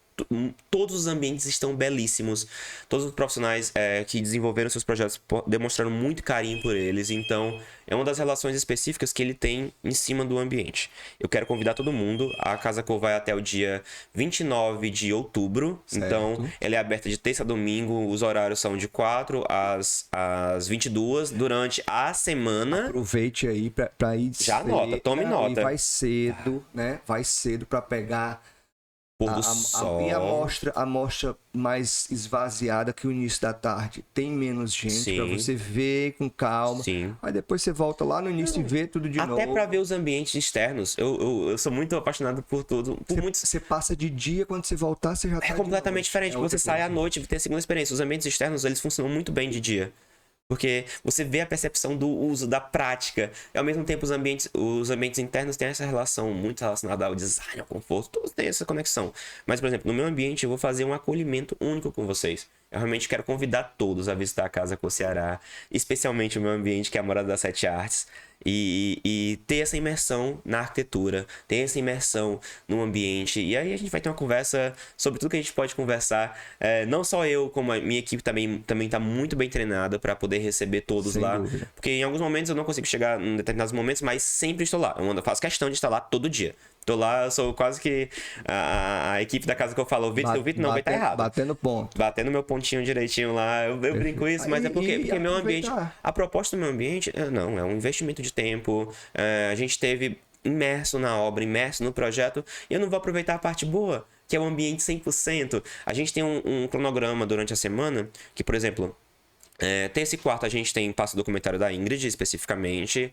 Todos os ambientes estão belíssimos. Todos os profissionais que desenvolveram seus projetos demonstraram muito carinho por eles. Então, é uma das relações específicas que ele tem em cima do ambiente. Eu quero convidar todo mundo. A Casa Cor vai até o dia 29 de outubro. Certo. Então, ela é aberta de terça a domingo. Os horários são de 4 às 22 durante a semana. Aproveite aí pra ir. Já anota, tome nota. E vai cedo, né? Vai cedo pra pegar pôr do sol. A amostra mais esvaziada que o início da tarde. Tem menos gente pra você ver com calma. Sim. Aí depois você volta lá no início e vê tudo de novo. Até pra ver os ambientes externos. Eu sou muito apaixonado por tudo. Você passa de dia, quando você voltar, você já tá. É completamente diferente. Você sai à noite e tem a segunda experiência. Os ambientes externos, eles funcionam muito bem de dia. Porque você vê a percepção do uso, da prática. E ao mesmo tempo os ambientes internos têm essa relação muito relacionada ao design, ao conforto. Todos têm essa conexão. Mas, por exemplo, no meu ambiente eu vou fazer um acolhimento único com vocês. Eu realmente quero convidar todos a visitar a Casa Cor Ceará, especialmente o meu ambiente, que é a Morada das 7 Artes, e ter essa imersão na arquitetura, ter essa imersão no ambiente. E aí a gente vai ter uma conversa sobre tudo que a gente pode conversar. Não só eu, como a minha equipe também está muito bem treinada para poder receber todos Sem lá. dúvida. Porque em alguns momentos eu não consigo chegar em determinados momentos, mas sempre estou lá. Eu faço questão de estar lá todo dia. Tô lá, eu sou quase que a equipe da casa que eu falo, o Vitor não vai estar errado. Batendo ponto. Batendo meu pontinho direitinho lá. Eu brinco isso, mas é porque meu ambiente. A proposta do meu ambiente, não, é um investimento de tempo. A gente esteve imerso na obra, imerso no projeto, e eu não vou aproveitar a parte boa, que é o ambiente 100%. A gente tem um cronograma durante a semana, que, por exemplo. Terça e quarta a gente tem passo documentário da Ingrid, especificamente.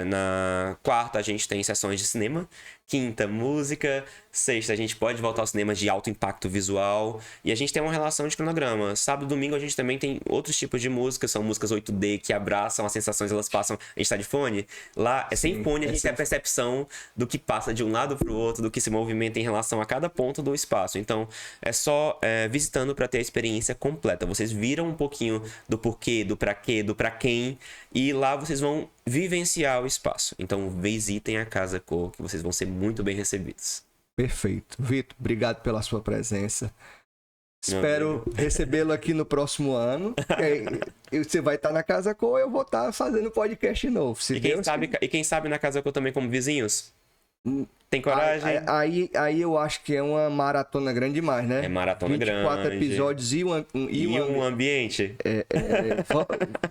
Na quarta a gente tem sessões de cinema. Quinta, música. Sexta, a gente pode voltar ao cinema de alto impacto visual. E a gente tem uma relação de cronograma. Sábado e domingo a gente também tem outros tipos de músicas. São músicas 8D que abraçam as sensações, elas passam. A gente tá de fone. Lá é sem fone, a gente tem a percepção do que passa de um lado pro outro, do que se movimenta em relação a cada ponto do espaço. Então, é só visitando para ter a experiência completa. Vocês viram um pouquinho do porquê, do pra quê, do pra quem. E lá vocês vão vivenciar o espaço. Então, visitem a Casa Cor, que vocês vão ser muito bem recebidos. Perfeito. Vitor, obrigado pela sua presença. Espero recebê-lo aqui no próximo ano. Você vai estar na Casa Cor, eu vou estar fazendo podcast novo. E quem sabe na Casa Cor também como vizinhos? Tem coragem? Aí eu acho que é uma maratona grande demais, né? É maratona 24 grande. episódios e um ambiente.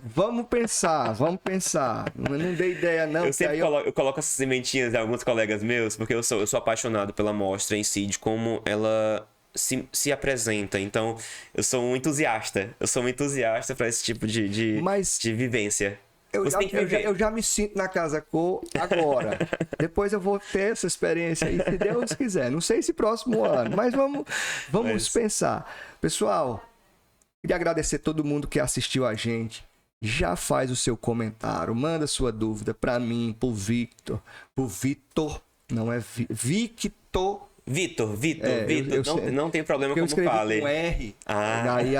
Vamos pensar. Não dei ideia, não. Eu sempre coloco essas sementinhas em alguns colegas meus, porque eu sou apaixonado pela mostra em si, de como ela se apresenta. Então, eu sou um entusiasta. Para esse tipo de vivência. Eu já me sinto na Casa Cor agora. Depois eu vou ter essa experiência aí, se Deus quiser. Não sei se próximo ano, mas vamos pensar. Pessoal, queria agradecer todo mundo que assistiu a gente. Já faz o seu comentário, manda sua dúvida para mim, pro Vitor, não é Victor. Vitor, não tem problema como fale. Com R, aí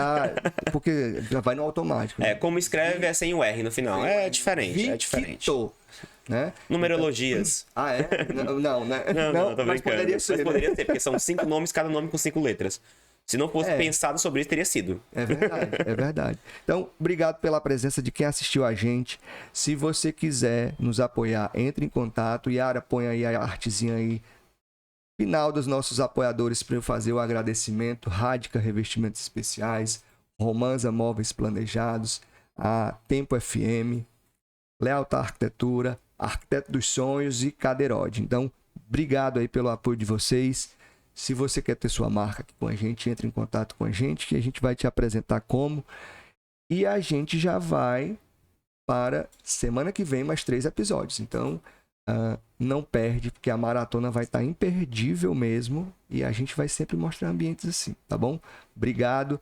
porque já vai no automático. Né? Como escreve é sem o R no final. É diferente. Victor, né? Numerologias. Não, né? Não, tô brincando. Mas poderia ser, mas poderia ser, porque são 5 nomes, cada nome com 5 letras. Se não fosse pensado sobre isso, teria sido. É verdade. Então, obrigado pela presença de quem assistiu a gente. Se você quiser nos apoiar, entre em contato. Yara, põe aí a artezinha aí. Final dos nossos apoiadores para eu fazer o agradecimento. Rádica Revestimentos Especiais, Romanza Móveis Planejados, a Tempo FM, Lealta Arquitetura, Arquiteto dos Sonhos e Cadeirode. Então, obrigado aí pelo apoio de vocês. Se você quer ter sua marca aqui com a gente, entre em contato com a gente, que a gente vai te apresentar como. E a gente já vai para semana que vem mais 3 episódios. Então, não perde, porque a maratona vai estar imperdível mesmo. E a gente vai sempre mostrar ambientes assim, tá bom? Obrigado.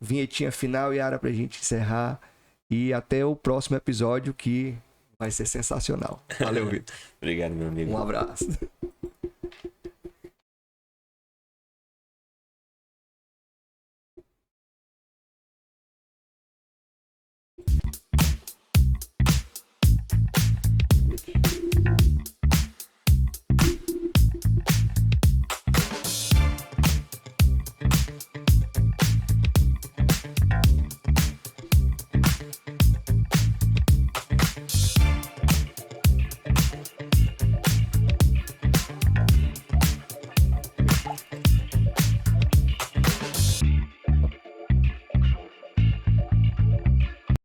Vinhetinha final, Yara, pra gente encerrar. E até o próximo episódio, que vai ser sensacional. Valeu, Vitor. Obrigado, meu amigo. Um abraço.